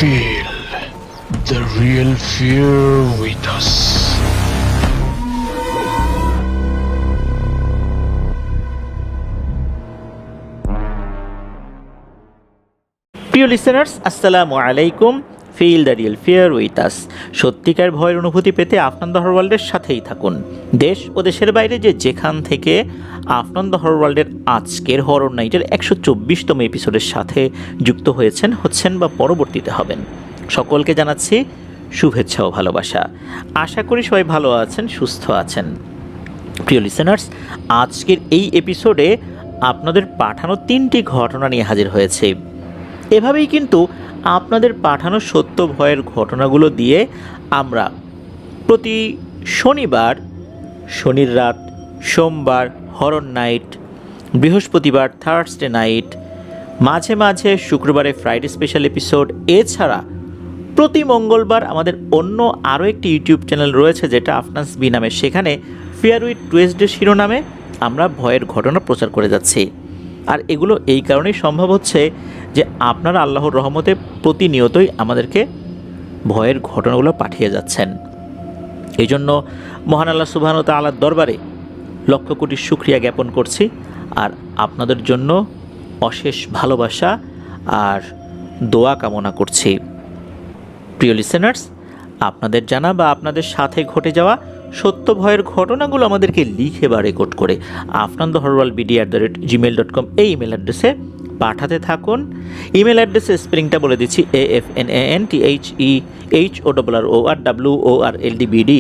Feel the real fear with us. প্রিয় listeners, আসসালামু আলাইকুম। Feel the real fear with us. সত্যিকার ভয়ের অনুভূতি পেতে আফনান দ্য হরর ওয়ার্ল্ডের সাথেই থাকুন। দেশ ও দেশের বাইরে যেখান থেকে আফনান দ্য হরর ওয়ার্ল্ডের আজকের হরর নাইটের 124তম এপিসোডের সাথে যুক্ত হচ্ছেন বা পরবর্তীতে হবেন, সকলকে জানাচ্ছি শুভেচ্ছা ও ভালোবাসা। আশা করি সবাই ভালো আছেন, সুস্থ আছেন। প্রিয় লিসেনার্স, আজকের এই এপিসোডে আপনাদের পাঠানো 3টি ঘটনা নিয়ে হাজির হয়েছে। এভাবেই কিন্তু আপনাদের পাঠানো সত্য ভয়ের ঘটনাগুলো দিয়ে আমরা প্রতি শনিবার, শনির রাত, সোমবার হরর নাইট, বৃহস্পতিবার থার্সডে নাইট, মাঝে মাঝে শুক্রবারে ফ্রাইডে স্পেশাল এপিসোড, এছাড়া প্রতি মঙ্গলবার আমাদের অন্য আরও একটি ইউটিউব চ্যানেল রয়েছে যেটা আফনাস বি নামে, সেখানে ফিয়ার উইথ টুয়েসডে শিরোনামে আমরা ভয়ের ঘটনা প্রচার করে যাচ্ছি। আর এগুলো এই কারণেই সম্ভব হচ্ছে যে আপনারা আল্লাহর রহমতে প্রতিনিয়তই আমাদেরকে ভয়ের ঘটনাগুলো পাঠিয়ে যাচ্ছেন। এই জন্য মহান আল্লাহ সুবহানাহু ওয়া তাআলার দরবারে লক্ষ কোটি শুকরিয়া জ্ঞাপন করছি, আর আপনাদের জন্য অশেষ ভালোবাসা আর দোয়া কামনা করছি। প্রিয় লিসেনার্স, আপনাদের জানা বা আপনাদের সাথে ঘটে যাওয়া সত্য ভয়ের ঘটনাগুলো আমাদেরকে লিখে বা রেকর্ড করে afnanthehorrorworldbd@gmail.com এই ইমেল অ্যাড্রেসে পাঠাতে থাকুন। ইমেল অ্যাড্রেসে স্পেলিংটা বলে দিচ্ছি, AFNANTHEHORRORWORLDBD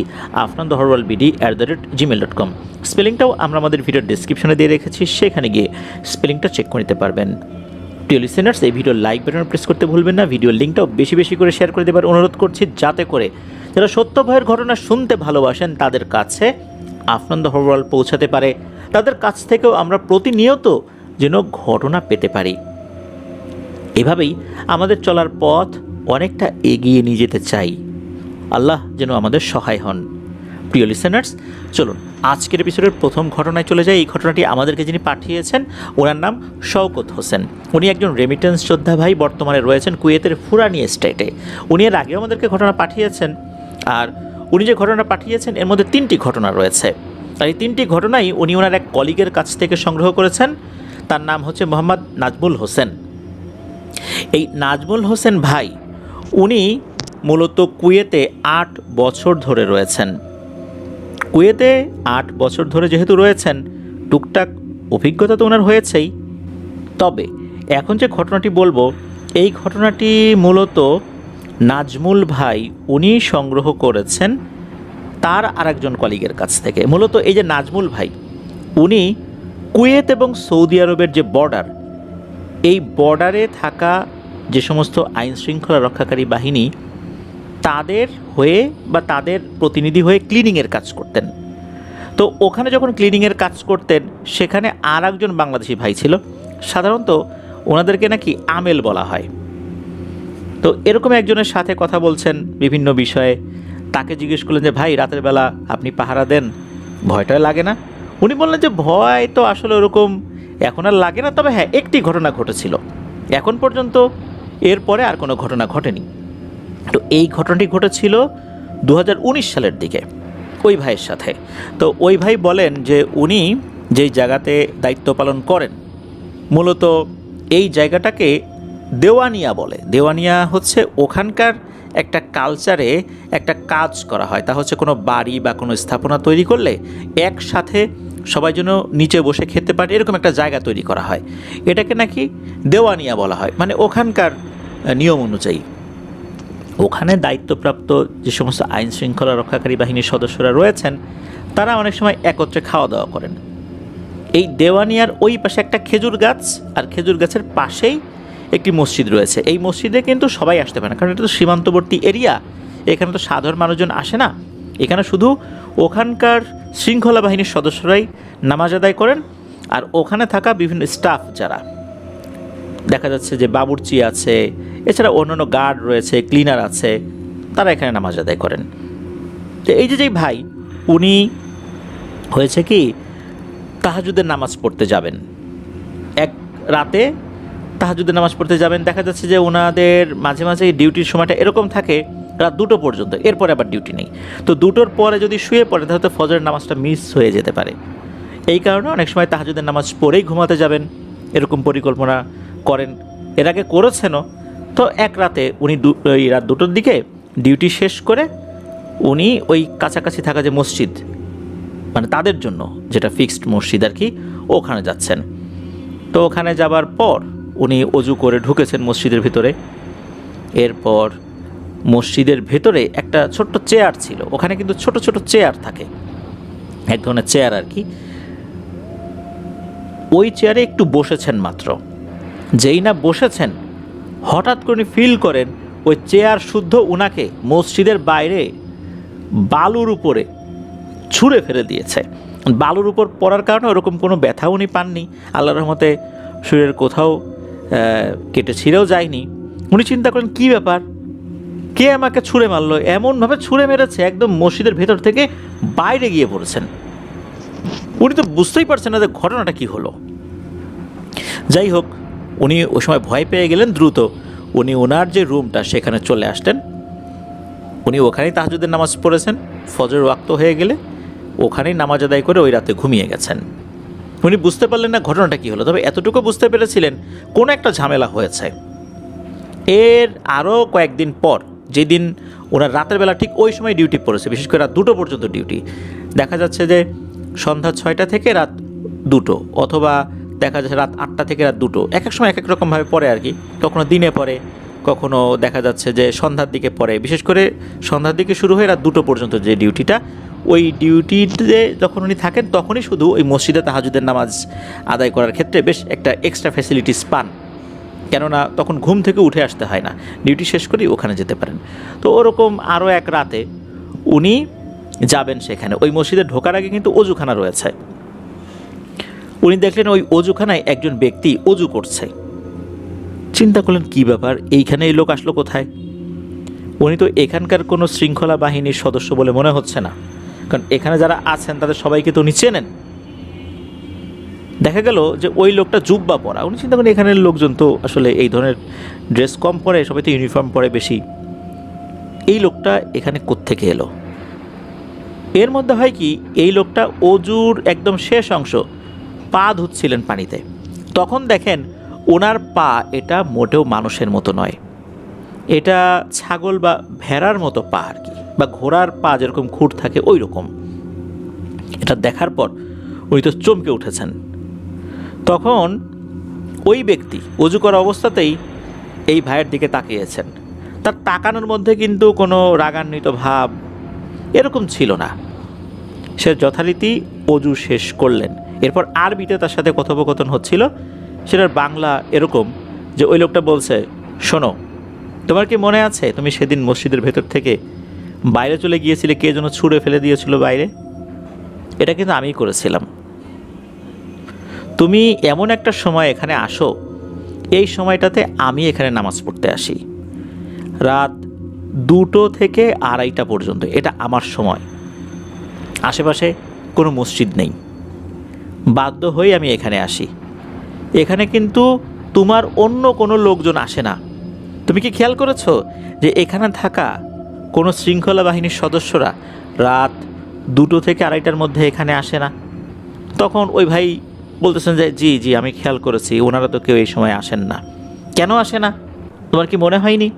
afnanthehorrorworldbd@gmail.com। স্পেলিংটাও আমরা আমাদের ভিডিওর ডেসক্রিপশনে দিয়ে রেখেছি, সেখানে গিয়ে স্পেলিংটা চেক করে নিতে পারবেন। প্রিয় লিসেনার্স, এই ভিডিও লাইক বাটন প্রেস করতে ভুলবেন না। ভিডিওর লিঙ্কটাও বেশি বেশি করে শেয়ার করে দেবার অনুরোধ করছি, যাতে করে যারা সত্য ভয়ের ঘটনা শুনতে ভালোবাসেন তাদের কাছে আফনান দ্য হরর ওয়ার্ল্ড পৌঁছাতে পারে, তাদের কাছ থেকেও আমরা প্রতিনিয়ত যেন ঘটনা পেতে পারি। এভাবেই আমাদের চলার পথ অনেকটা এগিয়ে নিয়ে যেতে চাই। আল্লাহ যেন আমাদের সহায় হন। প্রিয় লিসেনার্স, চলুন আজকের এপিসোডের প্রথম ঘটনায় চলে যাই। এই ঘটনাটি আমাদেরকে যিনি পাঠিয়েছেন, ওনার নাম শওকত হোসেন। উনি একজন রেমিটেন্স যোদ্ধা ভাই, বর্তমানে রয়েছেন কুয়েতের ফুরানি স্টেটে। উনি এর আগেও আমাদেরকে ঘটনা পাঠিয়েছেন, আর উনি যে ঘটনা পাঠিয়েছেন এর মধ্যে 3টি ঘটনা রয়েছে। আর এই 3টি ঘটনাই উনি ওনার এক কলিগের কাছ থেকে সংগ্রহ করেছেন। তার নাম হচ্ছে মোহাম্মদ নাজমুল হোসেন। এই নাজমুল হোসেন ভাই, উনি মূলত কুয়েতে 8 বছর ধরে রয়েছেন। কুয়েতে 8 বছর ধরে যেহেতু রয়েছেন, টুকটাক অভিজ্ঞতা তো ওনার হয়েছেই। তবে এখন যে ঘটনাটি বলবো, এই ঘটনাটি মূলত নাজমুল ভাই উনি সংগ্রহ করেছেন তার আরেকজন কলিগের কাছ থেকে। মূলত এই যে নাজমুল ভাই, উনি কুয়েত এবং সৌদি আরবের যে বর্ডার, এই বর্ডারে থাকা যে সমস্ত আইন শৃঙ্খলা রক্ষাকারী বাহিনী, তাদের হয়ে বা তাদের প্রতিনিধি হয়ে ক্লিনিংয়ের কাজ করতেন। তো ওখানে যখন ক্লিনিংয়ের কাজ করতেন, সেখানে আর একজন বাংলাদেশি ভাই ছিল। সাধারণত ওনাদেরকে নাকি আমেল বলা হয়। তো এরকম একজনের সাথে কথা বলছেন বিভিন্ন বিষয়ে। তাকে জিজ্ঞেস করলেন যে, ভাই রাতের বেলা আপনি পাহারা দেন, ভয়টা লাগে না? উনি বললেন যে, ভয় তো আসলে ওরকম এখন আর লাগে না, তবে হ্যাঁ একটি ঘটনা ঘটেছিল, এখন পর্যন্ত এরপরে আর কোনো ঘটনা ঘটেনি। তো এই ঘটনাটি ঘটেছিল 2019 সালের দিকে ওই ভাইয়ের সাথে। তো ওই ভাই বলেন যে উনি যেই জায়গাতে দায়িত্ব পালন করেন, মূলত এই জায়গাটাকে দেওয়ানিয়া বলে। দেওয়ানিয়া হচ্ছে ওখানকার একটা কালচারে একটা কাজ করা হয়, তা হচ্ছে কোনো বাড়ি বা কোনো স্থাপনা তৈরি করলে একসাথে সবাই যেন নিচে বসে খেতে পারে, এরকম একটা জায়গা তৈরি করা হয়। এটাকে নাকি দেওয়ানিয়া বলা হয়, মানে ওখানকার নিয়ম অনুযায়ী। ওখানে দায়িত্বপ্রাপ্ত যে সমস্ত আইন শৃঙ্খলা রক্ষাকারী বাহিনীর সদস্যরা রয়েছেন, তারা অনেক সময় একত্রে খাওয়া দাওয়া করেন। এই দেওয়ানিয়ার ওই পাশে একটা খেজুর গাছ, আর খেজুর গাছের পাশেই একটি মসজিদ রয়েছে। এই মসজিদে কিন্তু সবাই আসতে পারে না, কারণ এটা তো সীমান্তবর্তী এরিয়া, এখানে তো সাধারণ মানুষজন আসে না। এখানে শুধু ওখানকার শৃঙ্খলা বাহিনীর সদস্যরাই নামাজ আদায় করেন, আর ওখানে থাকা বিভিন্ন স্টাফ যারা দেখা যাচ্ছে যে বাবুর্চি আছে, এছাড়া অন্যান্য গার্ড রয়েছে, ক্লিনার আছে, তারা এখানে নামাজ আদায় করেন। তো এই যে ভাই, উনি হয়েছে কি তাহাজ্জুদের নামাজ পড়তে যাবেন। এক রাতে তাহাজ্জুদের নামাজ পড়তে যাবেন, দেখা যাচ্ছে যে ওনাদের মাঝে মাঝে ডিউটির সময়টা এরকম থাকে রাত 2টো পর্যন্ত, এরপরে আবার ডিউটি নেই। তো 2টোর পরে যদি শুয়ে পড়ে তাহলে তো ফজরের নামাজটা মিস হয়ে যেতে পারে। এই কারণে অনেক সময় তাহাজ্জুদের নামাজ পড়েই ঘুমাতে যাবেন এরকম পরিকল্পনা করেন। এর আগে করেছেনও। তো এক রাতে উনি ওই রাত 2টোর দিকে ডিউটি শেষ করে উনি ওই কাছাকাছি থাকা যে মসজিদ, মানে তাদের জন্য যেটা ফিক্সড মসজিদ আর কি, ওখানে যাচ্ছেন। তো ওখানে যাবার পর উনি অজু করে ঢুকেছেন মসজিদের ভিতরে। এরপর মসজিদের ভেতরে একটা ছোট্ট চেয়ার ছিল, ওখানে কিন্তু ছোট ছোট চেয়ার থাকে, এক ধরনের চেয়ার আর কি। ওই চেয়ারে একটু বসেছেন মাত্র, যেই না বসেছেন হঠাৎ করে ফিল করেন ওই চেয়ার শুদ্ধ উনাকে মসজিদের বাইরে বালুর উপরে ছুঁড়ে ফেলে দিয়েছে। বালুর উপর পড়ার কারণে ওরকম কোনো ব্যথা উনি পাননি, আল্লাহর রহমতে শরীরের কোথাও কেটে ছিঁড়েও যায়নি। উনি চিন্তা করেন কী ব্যাপার, কে আমাকে ছুঁড়ে মারলো, এমনভাবে ছুঁড়ে মেরেছে একদম মসজিদের ভেতর থেকে বাইরে গিয়ে পড়েছেন। উনি তো বুঝতেই পারছেন না যে ঘটনাটা কী হলো। যাই হোক, উনি ওই সময় ভয় পেয়ে গেলেন। দ্রুত উনি ওনার যে রুমটা সেখানে চলে আসলেন। উনি ওখানেই তাহাজ্জুদের নামাজ পড়েছেন, ফজর ওয়াক্ত হয়ে গেলে ওখানেই নামাজ আদায় করে ওই রাতে ঘুমিয়ে গেছেন। উনি বুঝতে পারলেন না ঘটনাটা কী হলো, তবে এতটুকু বুঝতে পেরেছিলেন কোনো একটা ঝামেলা হয়েছে। এর আরও কয়েকদিন পর, যেদিন ওনার রাতের বেলা ঠিক ওই সময় ডিউটি পড়েছে, বিশেষ করে রাত 2টো পর্যন্ত ডিউটি, দেখা যাচ্ছে যে সন্ধ্যা 6টা থেকে রাত 2টো, অথবা দেখা যাচ্ছে রাত 8টা থেকে রাত 2টো, এক এক সময় এক এক রকমভাবে পড়ে আর কি। কখনো দিনে পড়ে, কখনো দেখা যাচ্ছে যে সন্ধ্যার দিকে পড়ে। বিশেষ করে সন্ধ্যার দিকে শুরু হয়ে রাত 2টো পর্যন্ত যে ডিউটিটা, ওই ডিউটিতে যখন উনি থাকেন তখনই শুধু ওই মসজিদে তাহাজ্জুদের নামাজ আদায় করার ক্ষেত্রে বেশ একটা এক্সট্রা ফ্যাসিলিটিস পান, কেননা তখন ঘুম থেকে উঠে আসতে হয় না, ডিউটি শেষ করেই ওখানে যেতে পারেন। তো ওরকম আরও এক রাতে উনি যাবেন সেখানে। ওই মসজিদে ঢোকার আগে কিন্তু অজুখানা রয়েছে। উনি দেখলেন ওই অজুখানায় একজন ব্যক্তি অজু করছে। চিন্তা করলেন কী ব্যাপার, এইখানে এই লোক আসলো কোথায়? উনি তো এখানকার কোনো শৃঙ্খলা বাহিনীর সদস্য বলে মনে হচ্ছে না, কারণ এখানে যারা আছেন তাদের সবাইকে তো উনি চেনেন। দেখা গেল যে ওই লোকটা জুব্বা পরা। উনি চিন্তা করেন এখানের লোকজন তো আসলে এই ধরনের ড্রেস কম পরে, সবাই তো ইউনিফর্ম পরে বেশি, এই লোকটা এখানে কোত্থেকে এলো? এর মধ্যে হয় কি, এই লোকটা অজুর একদম শেষ অংশ পা ধুচ্ছিলেন পানিতে। তখন দেখেন ওনার পা এটা মোটেও মানুষের মতো নয়, এটা ছাগল বা ভেড়ার মতো পা আর কি, বা ঘোড়ার পা যেরকম খুঁট থাকে ওই রকম। এটা দেখার পর উনি তো চমকে উঠেছেন। তখন ওই ব্যক্তি অজু করা অবস্থাতেই এই ভাইয়ের দিকে তাকিয়েছেন। তার তাকানোর মধ্যে কিন্তু কোনো রাগান্বিত ভাব এরকম ছিল না। সে যথারীতি অজু শেষ করলেন। এরপর আরবিতে তার সাথে কথোপকথন হচ্ছিল। সেটার বাংলা এরকম যে ওই লোকটা বলছে, শোনো, তোমার কি মনে আছে তুমি সেদিন মসজিদের ভেতর থেকে বাইরে চলে গিয়েছিলে, কে যেন ছুঁড়ে ফেলে দিয়েছিল বাইরে? এটা কিন্তু আমিই করেছিলাম। তুমি এমন একটা সময় এখানে আসো, এই সময়টাতে আমি এখানে নামাজ পড়তে আসি রাত 2টো থেকে 2:30 পর্যন্ত, এটা আমার সময়। আশেপাশে কোনো মসজিদ নেই, বাধ্য হয়ে আমি এখানে আসি। এখানে কিন্তু তোমার অন্য কোনো লোকজন আসে না। তুমি কি খেয়াল করেছো যে এখানে থাকা কোনো শৃঙ্খলা বাহিনীর সদস্যরা রাত 2টো থেকে 2:30টার মধ্যে এখানে আসে না? তখন ওই ভাই বলতেছেন যে জি জি আমি খেয়াল করেছি, ওনারা তো কেউ এই সময় আসেন না। কেন আসে না, তোমার কি মনে হয়নি?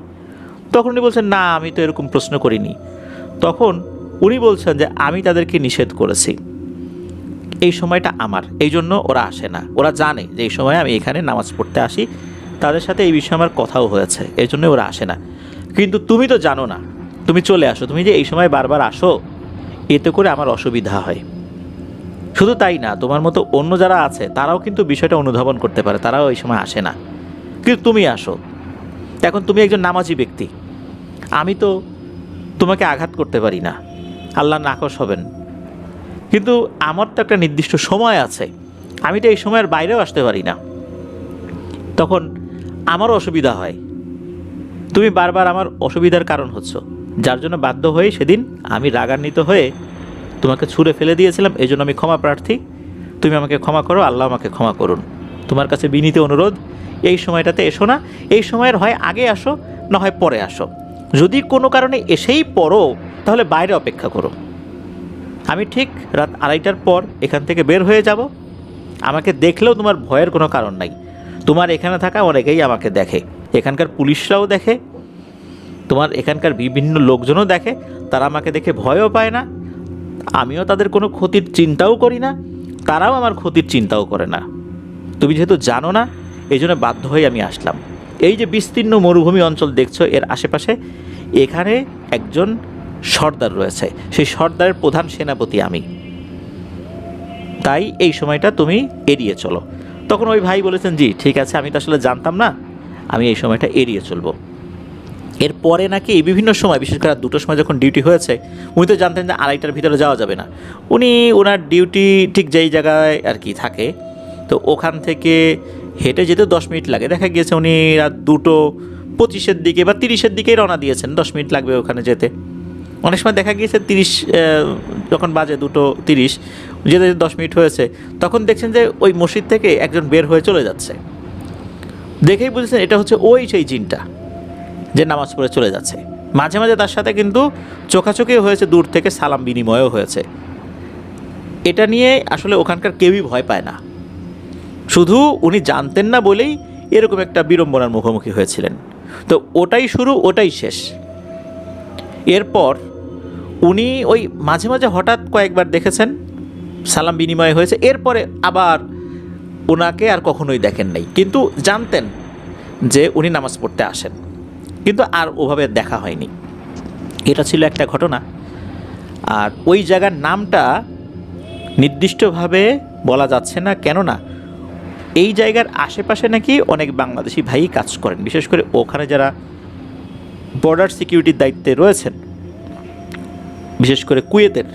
তখন উনি বলছেন, না আমি তো এরকম প্রশ্ন করিনি। তখন উনি বলছেন যে আমি তাদেরকে নিষেধ করেছি, এই সময়টা আমার, এই জন্য ওরা আসে না। ওরা জানে যে এই সময় আমি এখানে নামাজ পড়তে আসি, তাদের সাথে এই বিষয়ে আমার কথাও হয়েছে, এই জন্য ওরা আসে না। কিন্তু তুমি তো জানো না, তুমি চলে আসো, তুমি যে এই সময় বারবার আসো, এতে করে আমার অসুবিধা হয়। শুধু তাই না, তোমার মতো অন্য যারা আছে তারাও কিন্তু বিষয়টা অনুধাবন করতে পারে, তারাও এই সময় আসে না, কিন্তু তুমি আসো। এখন তুমি একজন নামাজি ব্যক্তি, আমি তো তোমাকে আঘাত করতে পারি না, আল্লাহ নাকশ হবেন, কিন্তু আমার তো একটা নির্দিষ্ট সময় আছে, আমি তো এই সময়ের বাইরেও আসতে পারি না। তখন আমারও অসুবিধা হয়, তুমি বারবার আমার অসুবিধার কারণ হচ্ছ, যার জন্য বাধ্য হয়ে সেদিন আমি রাগান্বিত হয়ে তোমাকে ছুঁড়ে ফেলে দিয়েছিলাম। এই জন্য আমি ক্ষমা প্রার্থী, তুমি আমাকে ক্ষমা করো, আল্লাহ আমাকে ক্ষমা করুন। তোমার কাছে বিনীত অনুরোধ, এই সময়টাতে এসো না, এই সময়ের হয় আগে আসো না হয় পরে আসো। যদি কোনো কারণে এসেই পড়ো তাহলে বাইরে অপেক্ষা করো। আমি ঠিক রাত 2:30টার পর এখান থেকে বের হয়ে যাব। আমাকে দেখলেও তোমার ভয়ের কোনো কারণ নাই। তোমার এখানে থাকা অনেকেই আমাকে দেখে, এখানকার পুলিশরাও দেখে, তোমার এখানকার বিভিন্ন লোকজনও দেখে। তারা আমাকে দেখে ভয়ও পায় না, আমিও তাদের কোনো ক্ষতির চিন্তাও করি না, তারাও আমার ক্ষতির চিন্তাও করে না। তুমি যেহেতু জানো না, এই জন্য বাধ্য হয়ে আমি আসলাম। এই যে বিস্তীর্ণ মরুভূমি অঞ্চল দেখছো, এর আশেপাশে এখানে একজন সর্দার রয়েছে, সেই সর্দারের প্রধান সেনাপতি আমি। তাই এই সময়টা তুমি এড়িয়ে চলো। তখন ওই ভাই বলেছেন, জি ঠিক আছে, আমি তো আসলে জানতাম না, আমি এই সময়টা এড়িয়ে চলবো। এরপরে নাকি বিভিন্ন সময়, বিশেষ করে 2টোর সময় যখন ডিউটি হয়েছে, উনি তো জানতেন যে 2:30টার ভিতরে যাওয়া যাবে না। উনি ওনার ডিউটি ঠিক যেই জায়গায় আর কি থাকে, তো ওখান থেকে হেঁটে যেতে 10 মিনিট লাগে। দেখা গিয়েছে উনি রাত 2:25-এর দিকে বা 30-এর দিকেই রওনা দিয়েছেন, 10 মিনিট লাগবে ওখানে যেতে। অনেক সময় দেখা গিয়েছে 30 যখন বাজে 2:30 যেতে 10 মিনিট হয়েছে, তখন দেখছেন যে ওই মসজিদ থেকে একজন বের হয়ে চলে যাচ্ছে। দেখেই বুঝেছেন এটা হচ্ছে ওই সেই জিনটা যে নামাজ পড়ে চলে যাচ্ছে। মাঝে মাঝে তার সাথে কিন্তু চোখাচোখি হয়েছে, দূর থেকে সালাম বিনিময়ও হয়েছে। এটা নিয়ে আসলে ওখানকার কেউই ভয় পায় না, শুধু উনি জানতেন না বলেই এরকম একটা বিড়ম্বনার মুখোমুখি হয়েছিলেন। তো ওটাই শুরু, ওটাই শেষ। এরপর উনি ওই মাঝে মাঝে হঠাৎ কয়েকবার দেখেছেন সালাম বিনিময় হয়েছে, এরপরে আবার ওনাকে আর কখনোই দেখেন নাই, কিন্তু জানতেন যে উনি নামাজ পড়তে আসেন, কিন্তু আর ওভাবে দেখা হয়নি। এটা ছিল একটা ঘটনা। আর ওই জায়গার নামটা নির্দিষ্টভাবে বলা যাচ্ছে না, কেননা এই জায়গার আশেপাশে নাকি অনেক বাংলাদেশি ভাই কাজ করেন, বিশেষ করে ওখানে যারা বর্ডার সিকিউরিটির দায়িত্বে রয়েছেন, বিশেষ করে কুয়েতের,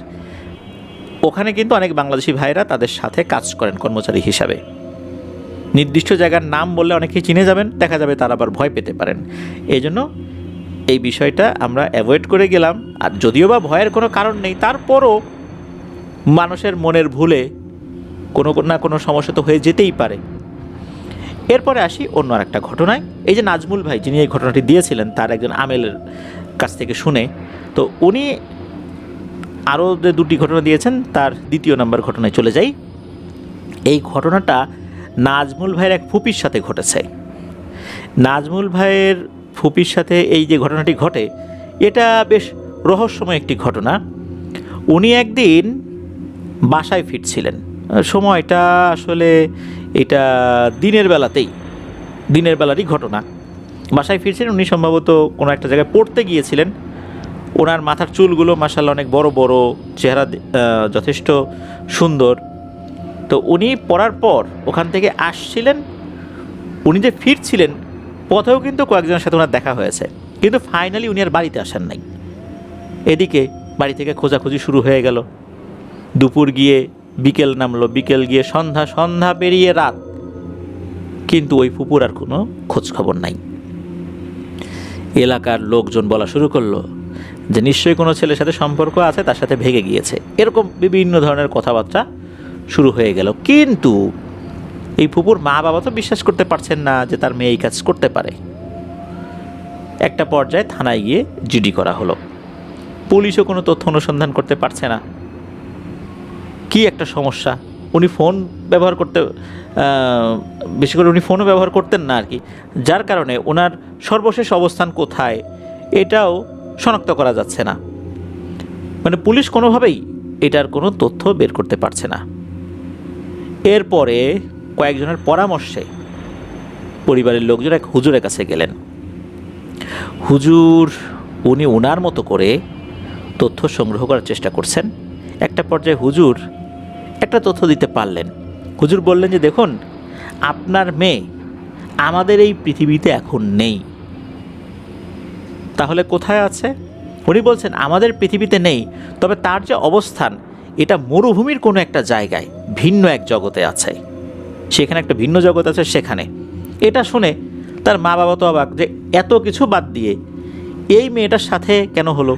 ওখানে কিন্তু অনেক বাংলাদেশি ভাইরা তাদের সাথে কাজ করেন কর্মচারী হিসাবে। নির্দিষ্ট জায়গার নাম বললে অনেকেই চিনে যাবেন, দেখা যাবে তারা আবার ভয় পেতে পারেন। এই জন্য এই বিষয়টা আমরা অ্যাভয়েড করে গেলাম। আর যদিও বা ভয়ের কোনো কারণ নেই, তারপরও মানুষের মনের ভুলে কোনো না কোনো সমস্যা তো হয়ে যেতেই পারে। এরপরে আসি অন্য আর একটা ঘটনায়। এই যে নাজমুল ভাই যিনি এই ঘটনাটি দিয়েছিলেন, তার একজন আমেলের কাছ থেকে শুনে, তো উনি আরও যে 2টি ঘটনা দিয়েছেন, তার 2য় নাম্বার ঘটনায় চলে যাই। এই ঘটনাটা নাজমুল ভাইয়ের এক ফুপির সাথে ঘটেছে। নাজমুল ভাইয়ের ফুপির সাথে এই যে ঘটনাটি ঘটে, এটা বেশ রহস্যময় একটি ঘটনা। উনি একদিন বাসায় ফিরছিলেন, সময়টা আসলে এটা দিনের বেলারই ঘটনা। বাসায় ফিরছিলেন উনি, সম্ভবত কোনো একটা জায়গায় পড়তে গিয়েছিলেন। ওনার মাথার চুলগুলো মাশাআল্লাহ অনেক বড় বড়, চেহারা যথেষ্ট সুন্দর। তো উনি পড়ার পর ওখান থেকে আসছিলেন, উনি যে ফিরছিলেন পথেও কিন্তু কয়েকজনের সাথে ওনার দেখা হয়েছে, কিন্তু ফাইনালি উনি আর বাড়িতে আসেন নাই। এদিকে বাড়ি থেকে খোঁজাখুঁজি শুরু হয়ে গেল। দুপুর গিয়ে বিকেল নামলো, বিকেল গিয়ে সন্ধ্যা, সন্ধ্যা পেরিয়ে রাত, কিন্তু ওই ফুপুর আর কোনো খোঁজখবর নাই। এলাকার লোকজন বলা শুরু করলো যে নিশ্চয়ই কোনো ছেলের সাথে সম্পর্ক আছে, তার সাথে ভেগে গিয়েছে, এরকম বিভিন্ন ধরনের কথাবার্তা শুরু হয়ে গেল। কিন্তু এই ফুপুর মা বাবা তো বিশ্বাস করতে পারছেন না যে তার মেয়ে এই কাজ করতে পারে। একটা পর্যায়ে থানায় গিয়ে জিডি করা হলো। পুলিশও কোনো তথ্য অনুসন্ধান করতে পারছে না। কি একটা সমস্যা! উনি ফোন ব্যবহার করতে, বেশি করে উনি ফোনও ব্যবহার করতেন না আর কি, যার কারণে ওনার সর্বশেষ অবস্থান কোথায় এটাও শনাক্ত করা যাচ্ছে না। মানে পুলিশ কোনোভাবেই এটার কোনো তথ্য বের করতে পারছে না। এরপরে কয়েকজনের পরামর্শে পরিবারের লোকজন এক হুজুরের কাছে গেলেন। হুজুর উনি ওনার মতো করে তথ্য সংগ্রহ করার চেষ্টা করছেন। একটা পর্যায়ে হুজুর একটা তথ্য দিতে পারলেন। হুজুর বললেন যে দেখুন, আপনার মেয়ে আমাদের এই পৃথিবীতে এখন নেই। তাহলে কোথায় আছে? উনি বলছেন আমাদের পৃথিবীতে নেই, তবে তার যে অবস্থান এটা মরুভূমির কোনো একটা জায়গায়, ভিন্ন এক জগতে আছে। সেখানে একটা ভিন্ন জগৎ আছে সেখানে। এটা শুনে তার মা বাবা তো অবাক যে এত কিছু বাদ দিয়ে এই মেয়েটার সাথে কেন হলো?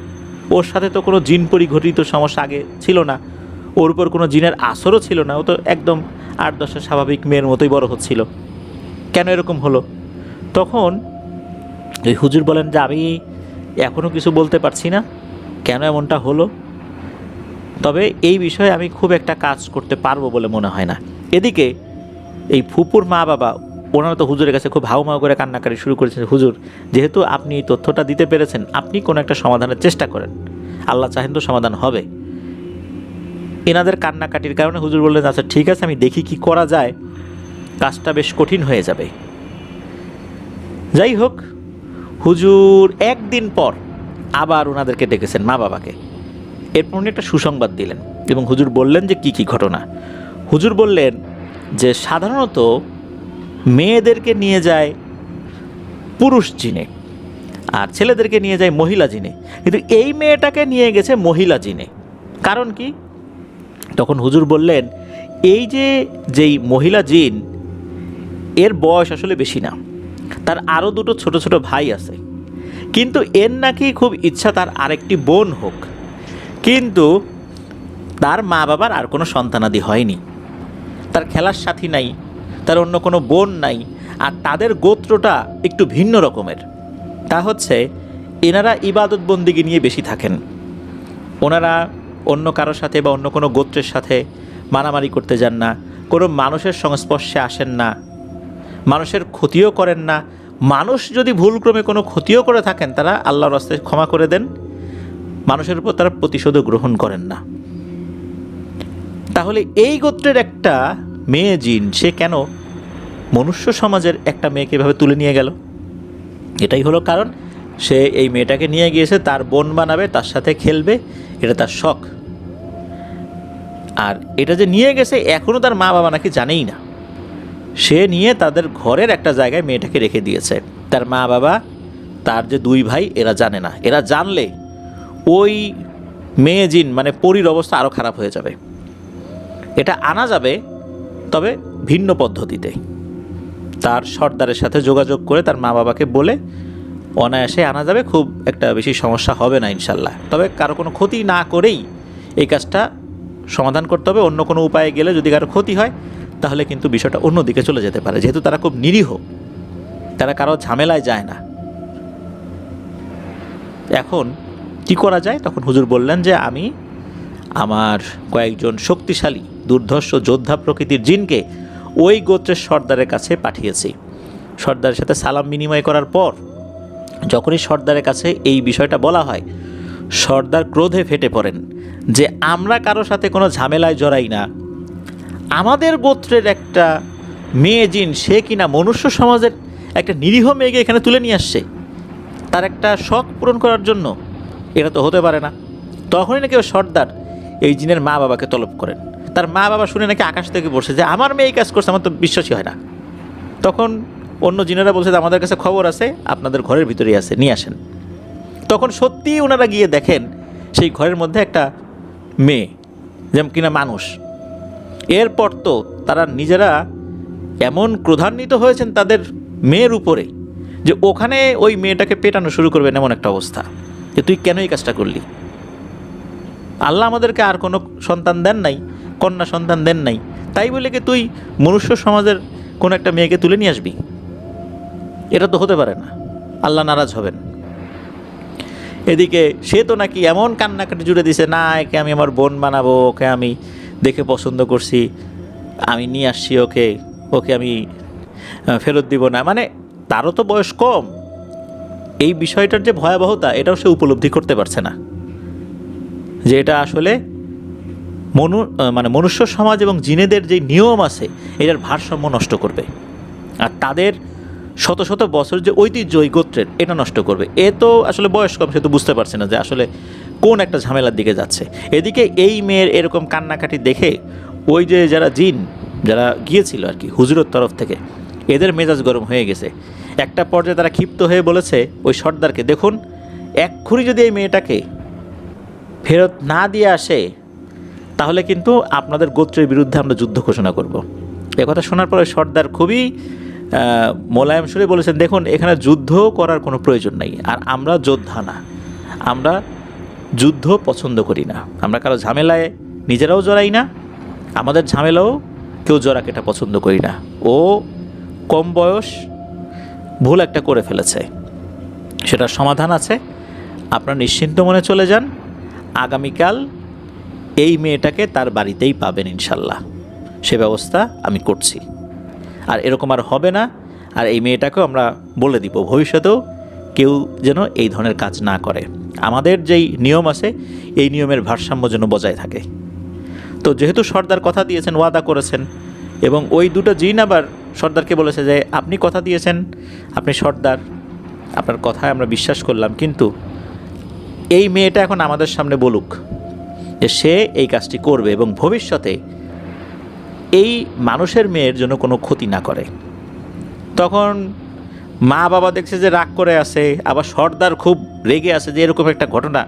ওর সাথে তো কোনো জিন পরিঘটিত সমস্যা আগে ছিল না, ওর উপর কোনো জিনের আসরও ছিল না, ও তো একদম 8-10 স্বাভাবিক মেয়ের মতোই বড় হচ্ছিল। কেন এরকম হলো? তখন ওই হুজুর বলেন যে আমি এখনও কিছু বলতে পারছি না কেন এমনটা হলো, তবে এই বিষয়ে আমি খুব একটা কাজ করতে পারবো বলে মনে হয় না। এদিকে এই ফুপুর মা বাবা ওনারা তো হুজুরের কাছে খুব হাউমাউ করে কান্নাকাটি শুরু করেছেন, হুজুর যেহেতু আপনি এই তথ্যটা দিতে পেরেছেন, আপনি কোনো একটা সমাধানের চেষ্টা করেন, আল্লাহ চাহেন তো সমাধান হবে। এনাদের কান্নাকাটির কারণে হুজুর বললেন আচ্ছা ঠিক আছে, আমি দেখি কি করা যায়, কাজটা বেশ কঠিন হয়ে যাবে। যাই হোক, হুজুর একদিন পর আবার ওনাদেরকে ডেকেছেন, মা বাবাকে। এরপর উনি একটা সুসংবাদ দিলেন এবং হুজুর বললেন যে কি ঘটনা। হুজুর বললেন যে সাধারণত মেয়েদেরকে নিয়ে যায় পুরুষ জিনে আর ছেলেদেরকে নিয়ে যায় মহিলা জিনে, কিন্তু এই মেয়েটাকে নিয়ে গেছে মহিলা জিনে। কারণ কি? তখন হুজুর বললেন এই যেই মহিলা জিন, এর বয়স আসলে বেশি না, তার আরও দুটো ছোট ছোট ভাই আছে, কিন্তু এর নাকি খুব ইচ্ছা তার আরেকটি বোন হোক, কিন্তু তার মা বাবার আর কোনো সন্তানাদি হয়নি, তার খেলার সাথী নাই, তার অন্য কোনো বোন নাই, আর তাদের গোত্রটা একটু ভিন্ন রকমের। তা হচ্ছে এনারা ইবাদত বন্দিগি নিয়ে বেশি থাকেন, ওনারা অন্য কারোর সাথে বা অন্য কোনো গোত্রের সাথে মারামারি করতে যান না, কোনো মানুষের সংস্পর্শে আসেন না, মানুষের ক্ষতিও করেন না। মানুষ যদি ভুলক্রমে কোনো ক্ষতিও করে থাকেন তারা আল্লাহর রাস্তায় ক্ষমা করে দেন, মানুষের উপর তারা প্রতিশোধও গ্রহণ করেন না। তাহলে এই গোত্রের একটা মেয়ে জিন সে কেন মনুষ্য সমাজের একটা মেয়েকে এভাবে তুলে নিয়ে গেল? এটাই হলো কারণ, সে এই মেয়েটাকে নিয়ে গিয়েছে তার বোন বানাবে, তার সাথে খেলবে, এটা তার শখ। আর এটা যে নিয়ে গেছে এখনও তার মা বাবা নাকি জানেই না, সে নিয়ে তাদের ঘরের একটা জায়গায় মেয়েটাকে রেখে দিয়েছে। তার মা বাবা, তার যে দুই ভাই, এরা জানে না। এরা জানলে ওই মেয়ে জিন মানে পরীর অবস্থা আরও খারাপ হয়ে যাবে। এটা আনা যাবে, তবে ভিন্ন পদ্ধতিতে। তার সর্দারের সাথে যোগাযোগ করে তার মা বাবাকে বলে অনায়াসে আনা যাবে, খুব একটা বেশি সমস্যা হবে না ইনশাল্লাহ। তবে কারো কোনো ক্ষতি না করেই এই কাজটা সমাধান করতে হবে। অন্য কোনো উপায়ে গেলে যদি কারো ক্ষতি হয় তাহলে কিন্তু বিষয়টা অন্যদিকে চলে যেতে পারে, যেহেতু তারা খুব নিরীহ, তারা কারো ঝামেলায় যায় না। এখন কি করা যায়? তখন হুজুর বললেন যে আমি আমার কয়েকজন শক্তিশালী দুর্ধর্ষ যোদ্ধা প্রকৃতির জিনকে ওই গোত্রের সর্দারের কাছে পাঠিয়েছি। সর্দারের সাথে সালাম বিনিময় করার পর যখনই সর্দারের কাছে এই বিষয়টা বলা হয়, সর্দার ক্রোধে ফেটে পড়েন যে আমরা কারো সাথে কোনো ঝামেলায় জড়াই না, আমাদের গোত্রের একটা মেয়ে জিন সে কিনা মনুষ্য সমাজের একটা নিরীহ মেয়েকে এখানে তুলে নিয়ে আসছে তার একটা শখ পূরণ করার জন্য, এটা তো হতে পারে না। তখনই নাকি ওই সর্দার এই জিনের মা বাবাকে তলব করেন। তার মা বাবা শুনে নাকি আকাশ থেকে বসে যে আমার মেয়ে এই কাজ করছে, আমার তো বিশ্বাসই হয় না। তখন অন্য জিনেরা বলছে যে আমাদের কাছে খবর আছে, আপনাদের ঘরের ভিতরেই আছে, নিয়ে আসেন। তখন সত্যিই ওনারা গিয়ে দেখেন সেই ঘরের মধ্যে একটা মেয়ে, যেমন কিনা মানুষ। এরপর তো তারা নিজেরা এমন ক্রোধান্বিত হয়েছেন তাদের মেয়ের উপরে যে ওখানে ওই মেয়েটাকে পেটানো শুরু করবেন, এমন একটা অবস্থা যে তুই কেন এই কাজটা করলি? আল্লাহ আমাদেরকে আর কোনো সন্তান দেন নাই, কন্যা সন্তান দেন নাই, তাই বলে কি তুই মনুষ্য সমাজের কোনো একটা মেয়েকে তুলে নিয়ে আসবি? এটা তো হতে পারে না, আল্লাহ নারাজ হবেন। এদিকে সে তো নাকি এমন কান্নাকাটি জুড়ে দিছে, না একে আমি আমার বোন বানাবো, ওকে আমি দেখে পছন্দ করছি, আমি নিয়ে আসছি ওকে, ওকে আমি ফেরত দিব না। মানে তারও তো বয়স কম, এই বিষয়টার যে ভয়াবহতা এটাও সে উপলব্ধি করতে পারছে না, যে এটা আসলে মনুষ্য সমাজ এবং জিনেদের যে নিয়ম আছে এটার ভারসাম্য নষ্ট করবে, আর তাদের শত শত বছর যে ঐতিহ্য ওই গোত্রের এটা নষ্ট করবে। এ তো আসলে বয়স কম, সে তো বুঝতে পারছে না যে আসলে কোন একটা ঝামেলার দিকে যাচ্ছে। এদিকে এই মেয়ের এরকম কান্নাকাটি দেখে ওই যে যারা জিন যারা গিয়েছিল আর কি হুজুরের তরফ থেকে, এদের মেজাজ গরম হয়ে গেছে। একটা পর্যায়ে তারা ক্ষিপ্ত হয়ে বলেছে ওই সর্দারকে, দেখুন এক্ষুনি যদি এই মেয়েটাকে ফেরত না দিয়ে আসে তাহলে কিন্তু আপনাদের গোত্রের বিরুদ্ধে আমরা যুদ্ধ ঘোষণা করব। একথা শোনার পরে সর্দার খুবই মোলায়েম সুরে বলেছেন, দেখুন এখানে যুদ্ধ করার কোনো প্রয়োজন নেই, আর আমরা যোদ্ধা না, আমরা যুদ্ধ পছন্দ করি না, আমরা কারো ঝামেলায় নিজেরাও জড়াই না, আমাদের ঝামেলাও কেউ জড়াকে এটা পছন্দ করি না। ও কম বয়স, ভুল একটা করে ফেলেছে, সেটার সমাধান আছে। আপনারা নিশ্চিন্ত মনে চলে যান, আগামীকাল এই মেয়েটাকে তার বাড়িতেই পাবেন ইনশাল্লাহ। সে ব্যবস্থা আমি করছি, আর এরকম আর হবে না। আর এই মেয়েটাকেও আমরা বলে দিব ভবিষ্যতেও কেউ যেন এই ধরনের কাজ না করে। আমাদের যেই নিয়ম আছে এই নিয়মের ভারসাম্য যেন বজায় থাকে। তো যেহেতু সর্দার কথা দিয়েছেন, ওয়াদা করেছেন, এবং ওই দুটো জিন আবার সর্দারকে বলেছে যে আপনি কথা দিয়েছেন, আপনি সর্দার, আপনার কথায় আমরা বিশ্বাস করলাম, কিন্তু এই মেয়েটা এখন আমাদের সামনে বলুক যে সে এই কাজটি করবে এবং ভবিষ্যতে এই মানুষের মেয়ের জন্য কোনো ক্ষতি না করে। তখন মা বাবা দেখছে যে রাগ করে আছে, আবার সর্দার খুব রেগে আছে যে এরকম একটা ঘটনা,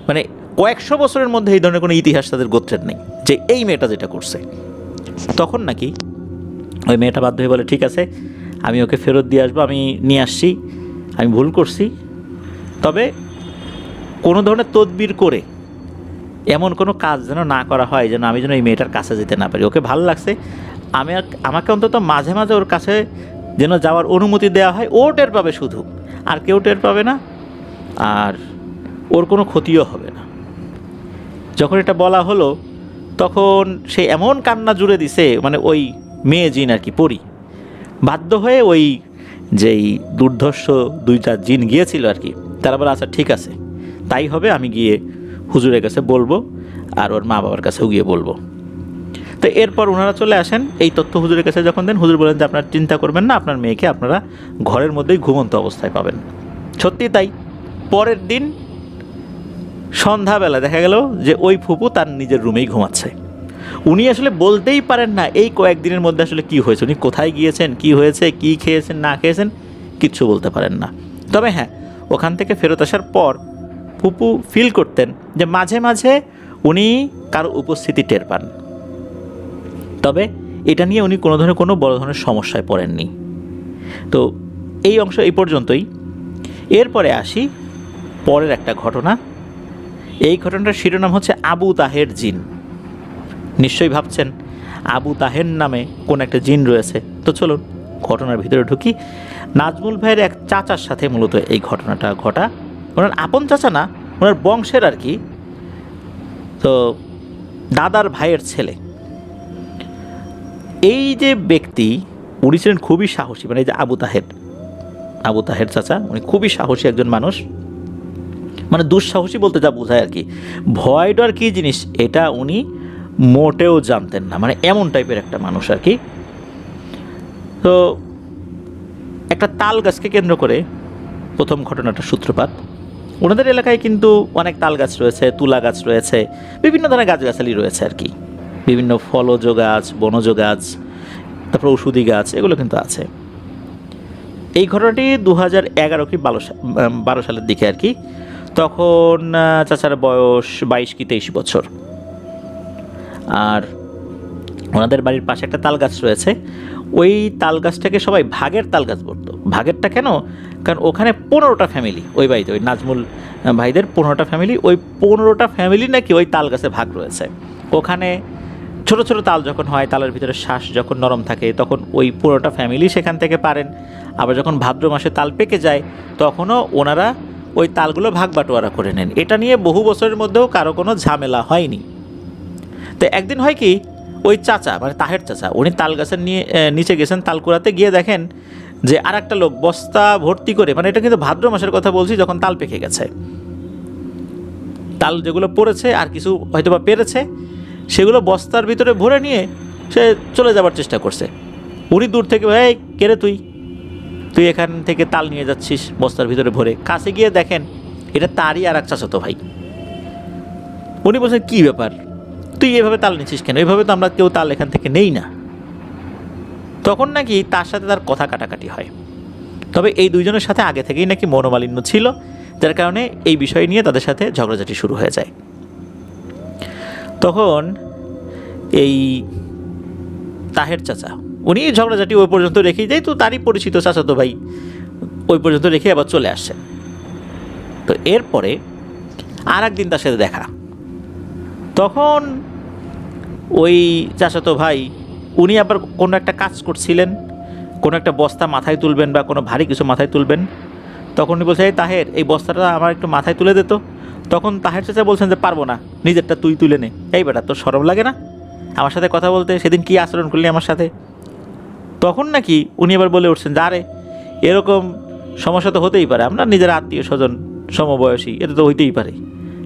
মানে কয়েকশো বছরের মধ্যে এই ধরনের কোনো ইতিহাস তাদের গোত্রের নেই যে এই মেয়েটা যেটা করছে। তখন নাকি ওই মেয়েটা বাধ্য হয়ে বলে ঠিক আছে, আমি ওকে ফেরত দিয়ে আসবো, আমি নিয়ে আসছি, আমি ভুল করছি, তবে কোনো ধরনের তদবির করে এমন কোনো কাজ যেন না করা হয় যেন আমি যেন এই মেয়েটার কাছে যেতে না পারি। ওকে ভালো লাগছে, আমাকে অন্তত মাঝে মাঝে ওর কাছে যেন যাওয়ার অনুমতি দেওয়া হয়, ও টের পাবে শুধু, আর কেউ টের পাবে না, আর ওর কোনো ক্ষতিও হবে না। যখন এটা বলা হলো তখন সে এমন কান্না জুড়ে দিছে, মানে ওই মেয়ে জিন আর কি, পরি, বাধ্য হয়ে ওই যেই দুর্ধর্ষ দুইটা জিন গিয়েছিল আর কি, তারা বলে আচ্ছা ঠিক আছে তাই হবে, আমি গিয়ে হুজুরের কাছে বলবো আর ওর মা বাবার কাছেও গিয়ে বলবো। তো এরপর ওনারা চলে আসেন, এই তথ্য হুজুরের কাছে যখন দেন, হুজুর বলেন যে আপনারা চিন্তা করবেন না, আপনার মেয়েকে আপনারা ঘরের মধ্যেই ঘুমন্ত অবস্থায় পাবেন। সত্যি তাই। পরের দিন সন্ধ্যাবেলা দেখা গেল যে ওই ফুপু তার নিজের রুমেই ঘুমাচ্ছে। উনি আসলে বলতেই পারেন না এই কয়েকদিনের মধ্যে আসলে কি হয়েছে, উনি কোথায় গিয়েছেন, কি হয়েছে, কি খেয়েছেন না খেয়েছেন, কিচ্ছু বলতে পারেন না। তবে হ্যাঁ, ওখান থেকে ফেরত আসার পর ফুপু ফিল করতেন যে মাঝে মাঝে উনি কারো উপস্থিতি টের পান, তবে এটা নিয়ে উনি কোনো বড় ধরনের সমস্যায় পড়েননি। তো এই অংশ এই পর্যন্তই। এরপরে আসি পরের একটা ঘটনা। এই ঘটনাটার শিরোনাম হচ্ছে আবু তাহের জিন। নিশ্চয়ই ভাবছেন আবু তাহের নামে কোন একটা জিন রয়েছে। তো চলুন ঘটনার ভিতরে ঢুকি। নাজমুল ভাইয়ের এক চাচার সাথে মূলত এই ঘটনাটা ঘটা। ওনার আপন চাচা না, ওনার বংশের আর কি, তো দাদার ভাইয়ের ছেলে। এই যে ব্যক্তি, উনি ছিলেন খুবই সাহসী, মানে এই যে আবু তাহের চাচা, উনি খুবই সাহসী একজন মানুষ, মানে দুঃসাহসী বলতে যা বোঝায় আর কি, ভয় ডর কী জিনিস এটা উনি মোটেও জানতেন না, মানে এমন টাইপের একটা মানুষ আর কি। তো একটা তাল গাছকে কেন্দ্র করে প্রথম ঘটনাটার সূত্রপাত। ওনাদের এলাকায় কিন্তু অনেক তাল গাছ রয়েছে, তুলা গাছ রয়েছে, বিভিন্ন ধরনের গাছগাছালি রয়েছে আর কি, বিভিন্ন ফলজ গাছ, বনজ গাছ, তারপর ওষুধি গাছ, এগুলো কিন্তু আছে। এই ঘটনাটি 2011 কি 12 সালের দিকে আর কি। তখন চাচার বয়স 22 কি 23 বছর। আর ওনাদের বাড়ির পাশে একটা তাল গাছ রয়েছে, ওই তাল গাছটাকে সবাই ভাগের তাল গাছ বলতো। ভাগেরটা কেন? কারণ ওখানে 15টা ফ্যামিলি ওই বাড়িতে, ওই নাজমুল ভাইদের 15টা ফ্যামিলি, ওই 15টা ফ্যামিলি নাকি ওই তাল গাছে ভাগ রয়েছে। ওখানে ছোট ছোট তাল যখন হয়, তালের ভিতরে শ্বাস যখন নরম থাকে, তখন ওই পুরোটা ফ্যামিলি সেখান থেকে পারেন। আবার যখন ভাদ্র মাসে তাল পেকে যায়, তখনও ওনারা ওই তালগুলো ভাগ বাটোয়ারা করে নেন। এটা নিয়ে বহু বছরের মধ্যেও কারো কোনো ঝামেলা হয়নি। তো একদিন হয় কি, ওই চাচা মানে তাহের চাচা, উনি তাল গাছের নিচে গেছেন, তাল কুড়াতে গিয়ে দেখেন যে আর একটা লোক বস্তা ভর্তি করে, মানে এটা কিন্তু ভাদ্র মাসের কথা বলছি, যখন তাল পেকে গেছে, তাল যেগুলো পড়েছে আর কিছু হয়তো বা পেরেছে, সেগুলো বস্তার ভিতরে ভরে নিয়ে সে চলে যাবার চেষ্টা করছে। উনি দূর থেকে, এই কে রে তুই এখান থেকে তাল নিয়ে যাচ্ছিস বস্তার ভিতরে ভরে? কাছে গিয়ে দেখেন এটা তারই আর এক চাচাতো ভাই। উনি বলছেন কী ব্যাপার, তুই এভাবে তাল নিচ্ছিস কেন? এভাবে তো আমরা কেউ তাল এখান থেকে নেই না। তখন নাকি তার সাথে তার কথা কাটাকাটি হয়। তবে এই দুইজনের সাথে আগে থেকেই নাকি মনোমালিন্য ছিল, যার কারণে এই বিষয় নিয়ে তাদের সাথে ঝগড়াঝাটি শুরু হয়ে যায়। তখন এই তাহের চাচা উনি ঝগড়াঝাটি ওই পর্যন্ত রেখেই যায়, তো তারই পরিচিত চাচাতো ভাই, ওই পর্যন্ত রেখে আবার চলে আসছে। তো এরপরে আর একদিন তার সাথে দেখা, তখন ওই চাচাতো ভাই উনি আবার কোনো একটা কাজ করছিলেন, কোনো একটা বস্তা মাথায় তুলবেন বা কোনো ভারী কিছু মাথায় তুলবেন, তখন উনি বলছে, এই তাহের এই বস্তাটা আমার একটু মাথায় তুলে দিত। তখন তাহের চাচা বলছেন যে পারবো না, নিজেরটা তুই তুলে নে। এই বেটা, তোর শরম লাগে না আমার সাথে কথা বলতে? সেদিন কি আচরণ করলি আমার সাথে? তখন নাকি উনি আবার বলে উঠছেন যে আরে এরকম সমস্যা তো হতেই পারে, আমরা নিজের আত্মীয় স্বজন সমবয়সী, এটা তো হইতেই পারে,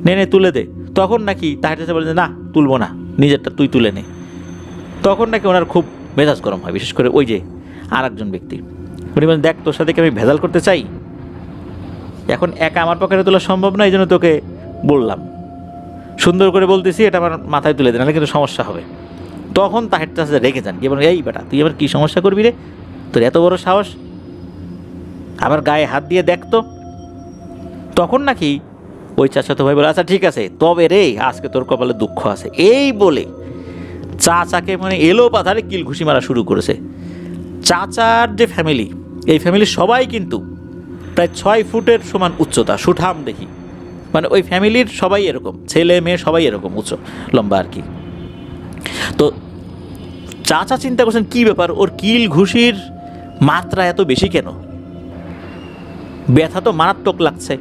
নে নে তুলে দে। তখন নাকি তাহের চাচা বলে যে না তুলবো না, নিজেরটা তুই তুলে নে। তখন নাকি ওনার খুব মেজাজ গরম হয়, বিশেষ করে ওই যে আর একজন ব্যক্তি। উনি বলেন, দেখ তোর সাথে কি আমি ভেজাল করতে চাই? এখন একা আমার পকেটে তোলা সম্ভব না, এই জন্য তোকে বললাম, সুন্দর করে বলতেছি এটা আমার মাথায় তুলে দে, নাহলে কিন্তু সমস্যা হবে। তখন তাহের চাচা রেগে যান, কি বলেন, এই বেটা তুই আবার কী সমস্যা করবি রে, তোর এত বড় সাহস, আবার গায়ে হাত দিয়ে দেখতো। তখন নাকি ওই চাচাতো ভাই বলে, আচ্ছা ঠিক আছে, তবে রে আজকে তোর কপালে দুঃখ আছে। এই বলে চাচাকে মানে এলো পাথারে কিল ঘুষি মারা শুরু করেছে। চাচার যে ফ্যামিলি, এই ফ্যামিলির সবাই কিন্তু প্রায় 6 ফুটের সমান উচ্চতা, সুঠাম দেখি, মানে ওই ফ্যামিলির সবাই এরকম, ছেলে মেয়ে সবাই এরকম উচ্চ লম্বা আর কি। তো চাচা চিন্তা করছেন কী ব্যাপার, ওর কিল ঘুষির মাত্রা এত বেশি কেন, ব্যথা তো মারাত্মক লাগছে।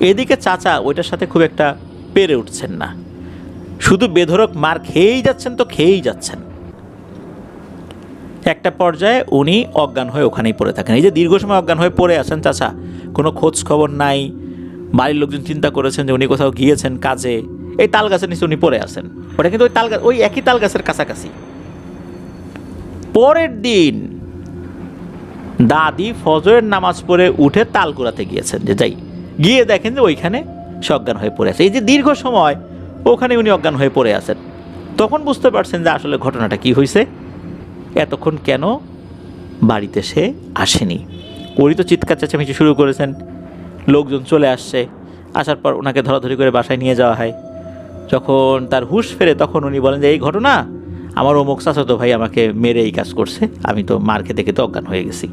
এদিকে চাচা ওইটার সাথে খুব একটা পেরে উঠছেন না, শুধু বেধড়ক মার খেয়েই যাচ্ছেন, তো খেয়েই যাচ্ছেন। একটা পর্যায়ে উনি অজ্ঞান হয়ে ওখানেই পড়ে থাকেন। এই যে দীর্ঘ সময় অজ্ঞান হয়ে পড়ে আছেন চাচা, কোনো খোঁজ খবর নাই। বাড়ির লোকজন চিন্তা করেছেন যে উনি কোথাও গিয়েছেন কাজে। এই তাল গাছের নিচে উনি পড়ে আছেন, ওটা কিন্তু ওই তাল গাছ, ওই একই তাল গাছের কাছাকাছি। পরের দিন দাদি ফজরের নামাজ পড়ে উঠে তাল কুড়াতে গিয়েছেন, যে যাই গিয়ে দেখেন যে ওইখানে সে অজ্ঞান হয়ে পড়ে আছে। এই যে দীর্ঘ সময় ওখানে উনি অজ্ঞান হয়ে পড়ে আছেন, তখন বুঝতে পারছেন যে আসলে ঘটনাটা কি হয়েছে, এতক্ষণ কেন বাড়িতে সে আসেনি। ওরই তো চিৎকার চেঁচামেচি শুরু করেছেন, লোকজন চলে আসছে, আসার পর ওনাকে ধরাধরি করে বাসায় নিয়ে যাওয়া হয়। যখন তার হুঁশ ফেরে তখন উনি বলেন যে এই ঘটনা, আমার অমুক চাচাতো ভাই আমাকে মেরে এই কাজ করছে, আমি তো মার খেতে খেতে অজ্ঞান হয়ে গেছি।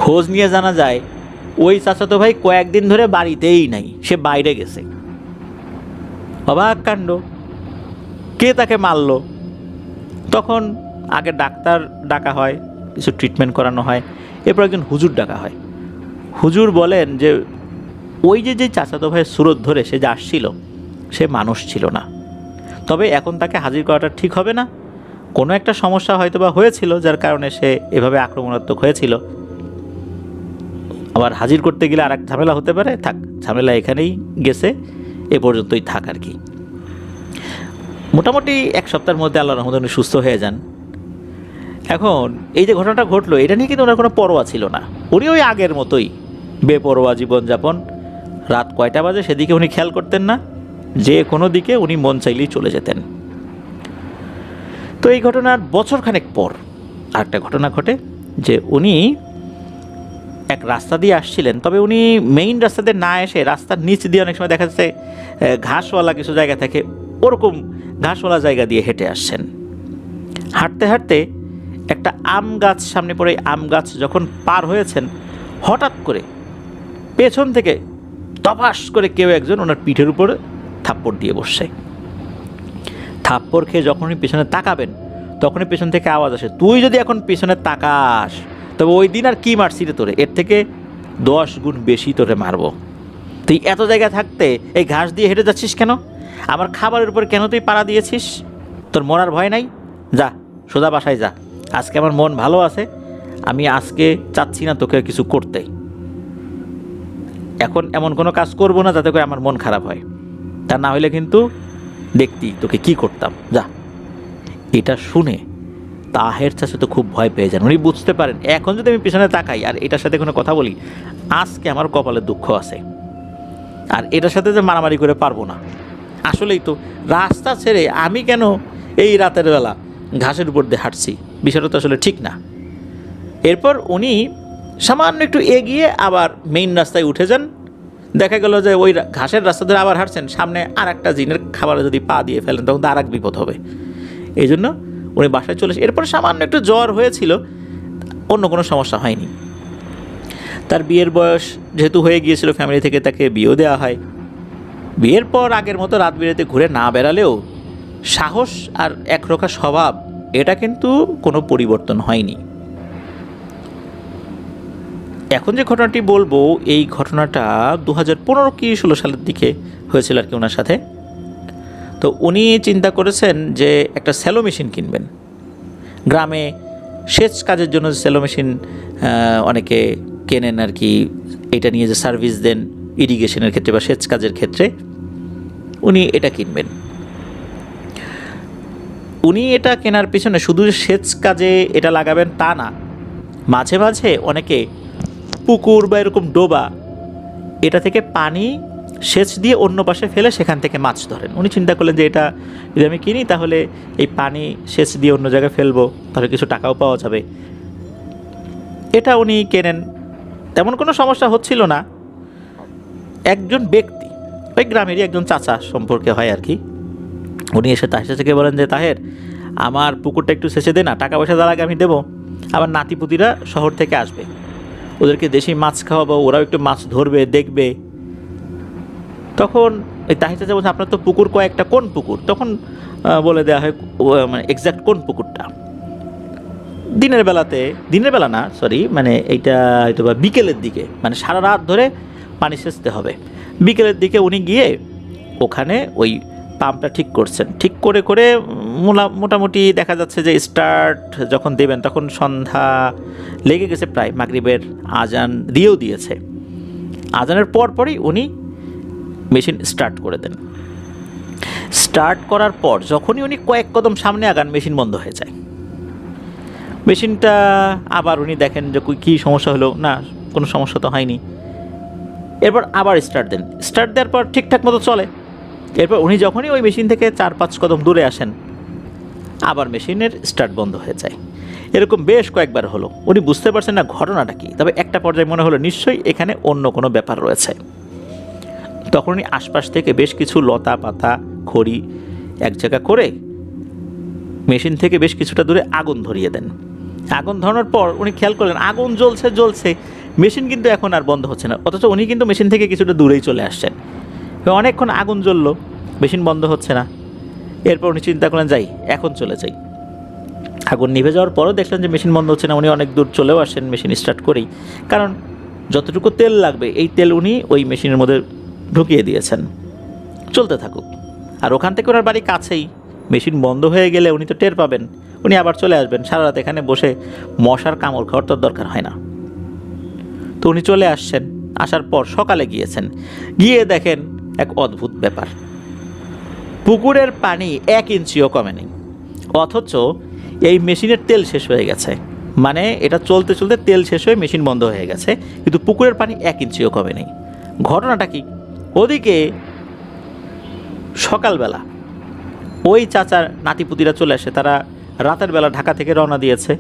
খোঁজ নিয়ে জানা যায় ওই চাচাতো ভাই কয়েকদিন ধরে বাড়িতেই নাই, সে বাইরে গেছে। অবাক কাণ্ড, কে তাকে মারলো? তখন আগে ডাক্তার ডাকা হয়, কিছু ট্রিটমেন্ট করানো হয়, এরপর একজন হুজুর ডাকা হয়। হুজুর বলেন যে ওই যে চাচাতো ভাইয়ের সুরত ধরে সে যে আসছিল, সে মানুষ ছিল না, তবে এখন তাকে হাজির করাটা ঠিক হবে না, কোনো একটা সমস্যা হয়তো বা হয়েছিল যার কারণে সে এভাবে আক্রমণাত্মক হয়েছিল। আবার হাজির করতে গেলে আর এক ঝামেলা হতে পারে, থাক ঝামেলা এখানেই গেছে, এ পর্যন্তই থাক আর কি। মোটামুটি 1 সপ্তাহের মধ্যে আল্লাহর রহমতে উনি সুস্থ হয়ে যান। এখন এই যে ঘটনাটা ঘটলো, এটা নিয়ে কিন্তু ওনার কোনো পরোয়া ছিল না, উনি ওই আগের মতোই বেপরোয়া জীবনযাপন। রাত কয়টা বাজে সেদিকে উনি খেয়াল করতেন না, যে কোনো দিকে উনি মন চাইলেই চলে যেতেন। তো এই ঘটনার বছরখানেক পর আরেকটা ঘটনা ঘটে, যে উনি এক রাস্তা দিয়ে আসছিলেন, তবে উনি মেইন রাস্তা দিয়ে না এসে রাস্তার নিচ দিয়ে অনেক সময় দেখা যাচ্ছে ঘাসওয়ালা কিছু জায়গা থাকে, ওরকম ঘাসওয়ালা জায়গা দিয়ে হেঁটে আসছেন। হাঁটতে হাঁটতে একটা আম গাছ সামনে পড়ে, আম গাছ যখন পার হয়েছেন, হঠাৎ করে পেছন থেকে তপাস করে কেউ একজন ওনার পিঠের উপরে থাপ্পড় দিয়ে বসছে। থাপ্পড় খেয়ে যখন উনি পেছনে তাকাবেন, তখনই পেছন থেকে আওয়াজ আসে, তুই যদি এখন পেছনে তাকাস তবে ওই দিন আর কি মারছি রে তোরে, এর থেকে 10 গুণ বেশি তোরে মারবো। তুই এত জায়গায় থাকতে এই ঘাস দিয়ে হেঁটে যাচ্ছিস কেন? আমার খাবারের উপর কেন তুই পাড়া দিয়েছিস? তোর মরার ভয় নাই? যা সোজা বাসায় যা, আজকে আমার মন ভালো আছে, আমি আজকে চাচ্ছি না তোকে কিছু করতে, এখন এমন কোনো কাজ করবো না যাতে করে আমার মন খারাপ হয়, তা না হলে কিন্তু দেখতি তোকে কি করতাম, যা। এটা শুনে তাহের চাচা তো খুব ভয় পেয়ে যান। উনি বুঝতে পারেন এখন যদি আমি পিছনে তাকাই আর এটার সাথে কোনো কথা বলি, আজকে আমার কপালে দুঃখ আছে, আর এটার সাথে যে মারামারি করে পারবো না। আসলেই তো রাস্তা ছেড়ে আমি কেন এই রাতের বেলা ঘাসের উপর দিয়ে হাঁটছি, বিষয়টা তো আসলে ঠিক না। এরপর উনি সামান্য একটু এগিয়ে আবার মেইন রাস্তায় উঠে যান। দেখা গেল যে ওই ঘাসের রাস্তা ধরে আবার হাঁটছেন, সামনে আর একটা জিনের খাবারে যদি পা দিয়ে ফেলেন তখন তো আর এক বিপদ হবে। এই জন্য উনি বাসায় চলে এসে, এরপর সামান্য একটু জ্বর হয়েছিল, অন্য কোনো সমস্যা হয়নি। তার বিয়ের বয়স যেহেতু হয়ে গিয়েছিল, ফ্যামিলি থেকে তাকে বিয়েও দেওয়া হয়। বিয়ের পর আগের মতো রাত বিরেতে ঘুরে না বেড়ালেও সাহস আর একরোখা স্বভাব এটা কিন্তু কোনো পরিবর্তন হয়নি। এখন যে ঘটনাটি বলবো এই ঘটনাটা 2015 কি 16 সালের দিকে হয়েছিল আর কি ওনার সাথে। তো উনি চিন্তা করেছেন যে একটা স্যালো মেশিন কিনবেন। গ্রামে সেচ কাজের জন্য স্যালো মেশিন অনেকে কেনেন আর কি, এটা নিয়ে যে সার্ভিস দেন ইরিগেশনের ক্ষেত্রে বা সেচ কাজের ক্ষেত্রে, উনি এটা কিনবেন। উনি এটা কেনার পিছনে শুধু সেচ কাজে এটা লাগাবেন তা না, মাঝে মাঝে অনেকে পুকুর বা এরকম ডোবা এটা থেকে পানি সেচ দিয়ে অন্য পাশে ফেলে সেখান থেকে মাছ ধরেন। উনি চিন্তা করলেন যে এটা যদি আমি কিনি তাহলে এই পানি সেচ দিয়ে অন্য জায়গায় ফেলবো, তাহলে কিছু টাকাও পাওয়া যাবে। এটা উনি কেনেন, তেমন কোনো সমস্যা হচ্ছিল না। একজন ব্যক্তি, ওই গ্রামেরই একজন চাচা সম্পর্কে হয় আর কি, উনি এসে তাহের চাচাকে বলেন যে তাহের, আমার পুকুরটা একটু সেচে দে না, টাকা পয়সা দেওয়ার আগে আমি দেবো। আবার নাতিপুতিরা শহর থেকে আসবে, ওদেরকে দেশি মাছ খাওয়াবো, ওরাও একটু মাছ ধরবে দেখবে। তখন এই তাহির চাচা বলছে আপনার তো পুকুর কয়েকটা, কোন পুকুর? তখন বলে দেওয়া হয় মানে এক্স্যাক্ট কোন পুকুরটা। দিনের বেলা না সরি, মানে এইটা হয়তো বা বিকেলের দিকে, মানে সারা রাত ধরে পানি সেচতে হবে। বিকেলের দিকে উনি গিয়ে ওখানে ওই পাম্পটা ঠিক করছেন। ঠিক করে করে মোটামুটি দেখা যাচ্ছে যে স্টার্ট যখন দেবেন তখন সন্ধ্যা লেগে গেছে, প্রায় মাগরিবের আজান দিয়েও দিয়েছে। আজানের পরই উনি মেশিন স্টার্ট করে দেন। স্টার্ট করার পর যখনই উনি কয়েক কদম সামনে আগান মেশিন বন্ধ হয়ে যায়। মেশিনটা আবার উনি দেখেন যে কী সমস্যা হলো, না কোনো সমস্যা তো হয়নি। এরপর আবার স্টার্ট দেন, স্টার্ট দেওয়ার পর ঠিকঠাক মতো চলে। এরপর উনি যখনই ওই মেশিন থেকে 4-5 কদম দূরে আসেন আবার মেশিনের স্টার্ট বন্ধ হয়ে যায়। এরকম বেশ কয়েকবার হলো। উনি বুঝতে পারছেন না ঘটনাটা কী, তবে একটা পর্যায়ে মনে হলো নিশ্চয়ই এখানে অন্য কোনো ব্যাপার রয়েছে। তখন উনি আশপাশ থেকে বেশ কিছু লতা পাতা খড়ি এক জায়গা করে মেশিন থেকে বেশ কিছুটা দূরে আগুন ধরিয়ে দেন। আগুন ধরানোর পর উনি খেয়াল করলেন আগুন জ্বলছে, মেশিন কিন্তু এখন আর বন্ধ হচ্ছে না, অথচ উনি কিন্তু মেশিন থেকে কিছুটা দূরেই চলে আসছেন। অনেকক্ষণ আগুন জ্বললো, মেশিন বন্ধ হচ্ছে না। এরপর উনি চিন্তা করলেন যাই, এখন চলে যাই। আগুন নিভে যাওয়ার পরও দেখলেন যে মেশিন বন্ধ হচ্ছে না। উনি অনেক দূর চলেও আসেন মেশিন স্টার্ট করেই, কারণ যতটুকু তেল লাগবে এই তেল উনি ওই মেশিনের মধ্যে ঢুকিয়ে দিয়েছেন, চলতে থাকুক। আর ওখান থেকে ওনার বাড়ি কাছেই, মেশিন বন্ধ হয়ে গেলে উনি তো টের পাবেন, উনি আবার চলে আসবেন। সারা রাত এখানে বসে মশার কামড় খাওয়ার তো দরকার হয় না। তো উনি চলে আসছেন, আসার পর সকালে গিয়েছেন, গিয়ে দেখেন এক অদ্ভুত ব্যাপার, পুকুরের পানি 1 ইঞ্চিও কমেনি, অথচ এই মেশিনের তেল শেষ হয়ে গেছে। মানে এটা চলতে চলতে তেল শেষ হয়ে মেশিন বন্ধ হয়ে গেছে, কিন্তু পুকুরের পানি 1 ইঞ্চিও কমেনি। ঘটনাটা কি? ওদিকে সকালবেলা ওই চাচার নাতিপুতিরা চলে আসে, তারা রাতের বেলা ঢাকা থেকে রওনা দিয়েছে,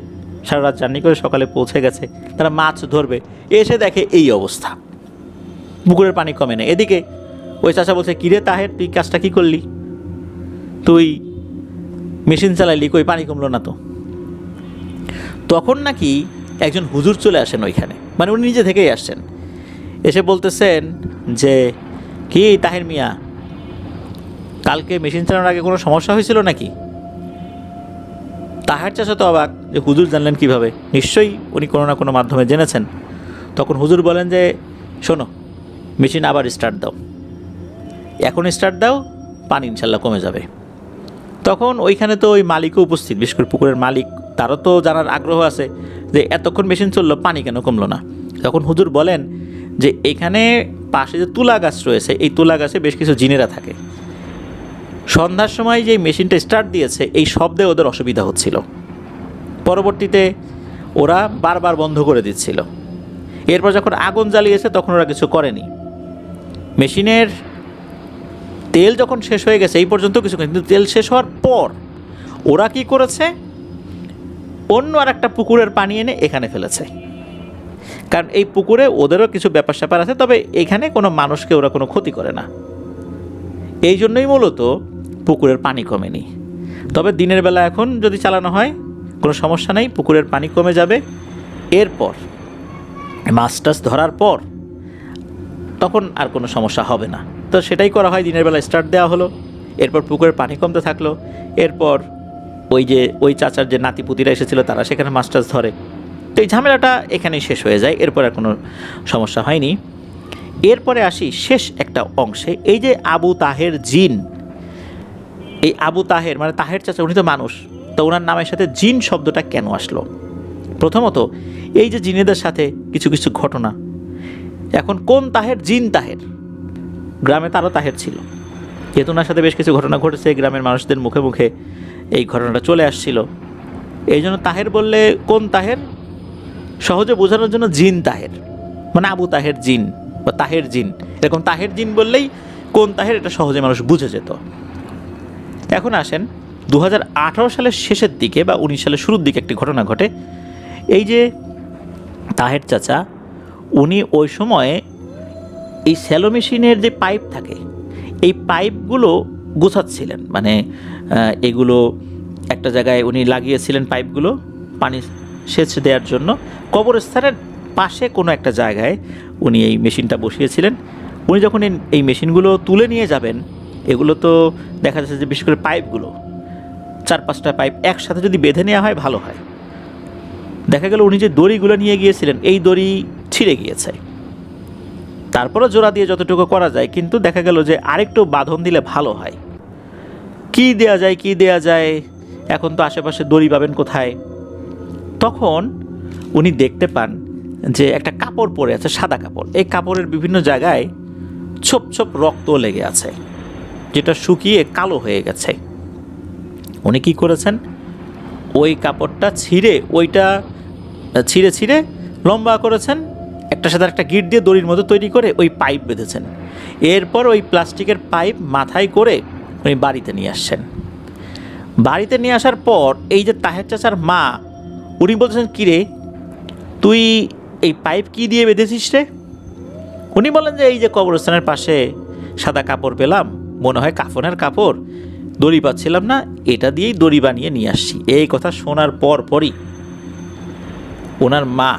সারা রাত জার্নি করে সকালে পৌঁছে গেছে, তারা মাছ ধরবে। এসে দেখে এই অবস্থা, পুকুরের পানি কমে না। এদিকে ওই চাচা বলছে কিরে তাহের, তুই কাজটা কী করলি? তুই মেশিন চালাইলি, কই পানি কমলো না তো। তখন নাকি একজন হুজুর চলে আসেন ওইখানে, মানে উনি নিজে থেকেই আসছেন। এসে বলতেছেন যে কি তাহের মিয়া, কালকে মেশিন চালানোর আগে কোনো সমস্যা হয়েছিল নাকি? তাহার চাচা তো অবাক যে হুজুর জানলেন কিভাবে, নিশ্চয়ই উনি কোনো না কোনো মাধ্যমে জেনেছেন। তখন হুজুর বলেন যে শোনো, মেশিন আবার স্টার্ট দাও, এখন স্টার্ট দাও, পানি ইনশাল্লাহ কমে যাবে। তখন ওইখানে তো ওই মালিকও উপস্থিত, বিশেষ করে পুকুরের মালিক, তারও তো জানার আগ্রহ আছে যে এতক্ষণ মেশিন চললো, পানি কেন কমলো না। তখন হুজুর বলেন যে এখানে পাশে যে তুলা গাছ রয়েছে, এই তুলা গাছে বেশ কিছু জিনেরা থাকে। সন্ধ্যার সময় যে মেশিনটা স্টার্ট দিয়েছে এই শব্দে ওদের অসুবিধা হচ্ছিল, পরবর্তীতে ওরা বারবার বন্ধ করে দিচ্ছিল। এরপর যখন আগুন জ্বালিয়েছে তখন ওরা কিছু করেনি। মেশিনের তেল যখন শেষ হয়ে গেছে এই পর্যন্ত কিছু, কিন্তু তেল শেষ হওয়ার পর ওরা কি করেছে, অন্য আর একটা পুকুরের পানি এনে এখানে ফেলেছে। কারণ এই পুকুরে ওদেরও কিছু ব্যাপার স্যাপার আছে, তবে এখানে কোনো মানুষকে ওরা কোনো ক্ষতি করে না। এই জন্যই মূলত পুকুরের পানি কমেনি। তবে দিনের বেলা এখন যদি চালানো হয় কোনো সমস্যা নেই, পুকুরের পানি কমে যাবে। এরপর মাছ টাছ ধরার পর তখন আর কোনো সমস্যা হবে না। তো সেটাই করা হয়, দিনের বেলা স্টার্ট দেওয়া হলো, এরপর পুকুরের পানি কমতে থাকলো। এরপর ওই চাচার যে নাতিপুতিরা এসেছিল তারা সেখানে মাছ টাছ ধরে। তো এই ঝামেলাটা এখানেই শেষ হয়ে যায়, এরপর আর কোনো সমস্যা হয়নি। এরপরে আসি শেষ একটা অংশে, এই যে আবু তাহের জিন, এই আবু তাহের মানে তাহের চাচা, উনি তো মানুষ, তো ওনার নামের সাথে জিন শব্দটা কেন আসলো? প্রথমত এই যে জিনেদের সাথে কিছু কিছু ঘটনা, এখন কোন তাহের? জিন তাহের। গ্রামে তারও তাহের ছিল, যেহেতু ওনার সাথে বেশ কিছু ঘটনা ঘটেছে, গ্রামের মানুষদের মুখে মুখে এই ঘটনাটা চলে আসছিল, এই জন্য তাহের বললে কোন তাহের সহজে বোঝানোর জন্য জিন তাহের, মানে আবু তাহের জিন বা তাহের জিন, এরকম তাহের জিন বললেই কোন তাহের এটা সহজে মানুষ বুঝে যেত। এখন আসেন 2018 সালের শেষের দিকে বা 19 সালের শুরুর দিকে একটি ঘটনা ঘটে। এই যে তাহের চাচা, উনি ওই সময়ে এই স্যালো মেশিনের যে পাইপ থাকে এই পাইপগুলো গোছাচ্ছিলেন, মানে এগুলো একটা জায়গায় উনি লাগিয়েছিলেন পাইপগুলো পানি সেচ দেওয়ার জন্য। কবরস্থানের পাশে কোনো একটা জায়গায় উনি এই মেশিনটা বসিয়েছিলেন। উনি যখন এই মেশিনগুলো তুলে নিয়ে যাবেন, এগুলো তো দেখা যাচ্ছে যে বিশেষ করে পাইপগুলো 4-5টা পাইপ একসাথে যদি বেঁধে নেওয়া হয় ভালো হয়। দেখা গেল উনি যে দড়িগুলো নিয়ে গিয়েছিলেন এই দড়ি ছিঁড়ে গিয়েছে, তারপরও জোড়া দিয়ে যতটুকু করা যায়, কিন্তু দেখা গেল যে আরেকটু বাঁধন দিলে ভালো হয়। কি দেয়া যায়, এখন তো আশেপাশে দড়ি পাবেন কোথায়? তখন উনি দেখতে পান যে একটা কাপড় পরে আছে, সাদা কাপড়। এই কাপড়ের বিভিন্ন জায়গায় ছোপ ছোপ রক্ত লেগে আছে, যেটা শুকিয়ে কালো হয়ে গেছে। উনি কি করেছেন, ওই কাপড়টা ছিঁড়ে লম্বা করেছেন, একটার সাথে একটা গিট দিয়ে দড়ির মতো তৈরি করে ওই পাইপ বেঁধেছেন। এরপর ওই প্লাস্টিকের পাইপ মাথায় করে উনি বাড়িতে নিয়ে আসছেন। বাড়িতে নিয়ে আসার পর এই যে তাহের চাচার মা, উনি বলছেন, কিরে তুই এই পাইপ কি দিয়ে বেঁধেছিস রে? উনি বলেন যে এই যে কবরস্থানের পাশে সাদা কাপড় পেলাম, মনে হয় কাফনের কাপড়, দড়ি পাচ্ছিলাম না, এটা দিয়েই দড়ি বানিয়ে নিয়ে আসছি। এই কথা শোনার পরই ওনার মা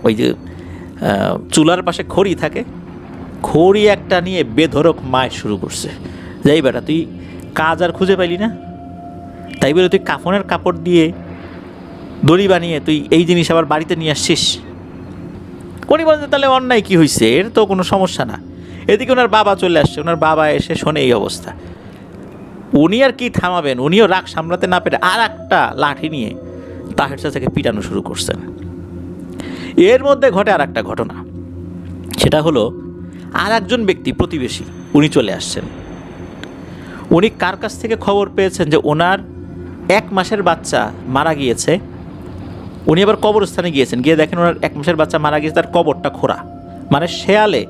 ওই যে চুলার পাশে খড়ি থাকে, খড়ি একটা নিয়ে বেধরক মায় শুরু করছে, যাই বেটা তুই কাজ আর খুঁজে পাইলি না, তাই বলে তুই কাফনের কাপড় দিয়ে দড়ি বানিয়ে তুই এই জিনিস আবার বাড়িতে নিয়ে আসছিস। উনি বলেন তাহলে অন্যায় কী হয়েছে, এর তো কোনো সমস্যা না। এদিকে ওনার বাবা চলে আসছে, ওনার বাবা এসে শোনে এই অবস্থা। উনি আর কি থামাবেন, উনিও রাগ সামলাতে না পেরে আর একটা লাঠি নিয়ে তাহের চাচাকে পিটানো শুরু করছেন। এর মধ্যে ঘটে আর একটা ঘটনা, সেটা হলো আর একজন ব্যক্তি, প্রতিবেশী, উনি চলে আসছেন। উনি কার কাছ থেকে খবর পেয়েছেন যে ওনার 1 মাসের বাচ্চা মারা গিয়েছে। উনি আবার কবরস্থানে গিয়েছেন, গিয়ে দেখেন ওনার 1 মাসের বাচ্চা মারা গিয়েছে, তার কবরটা খোঁড়া, মানে শেয়ালে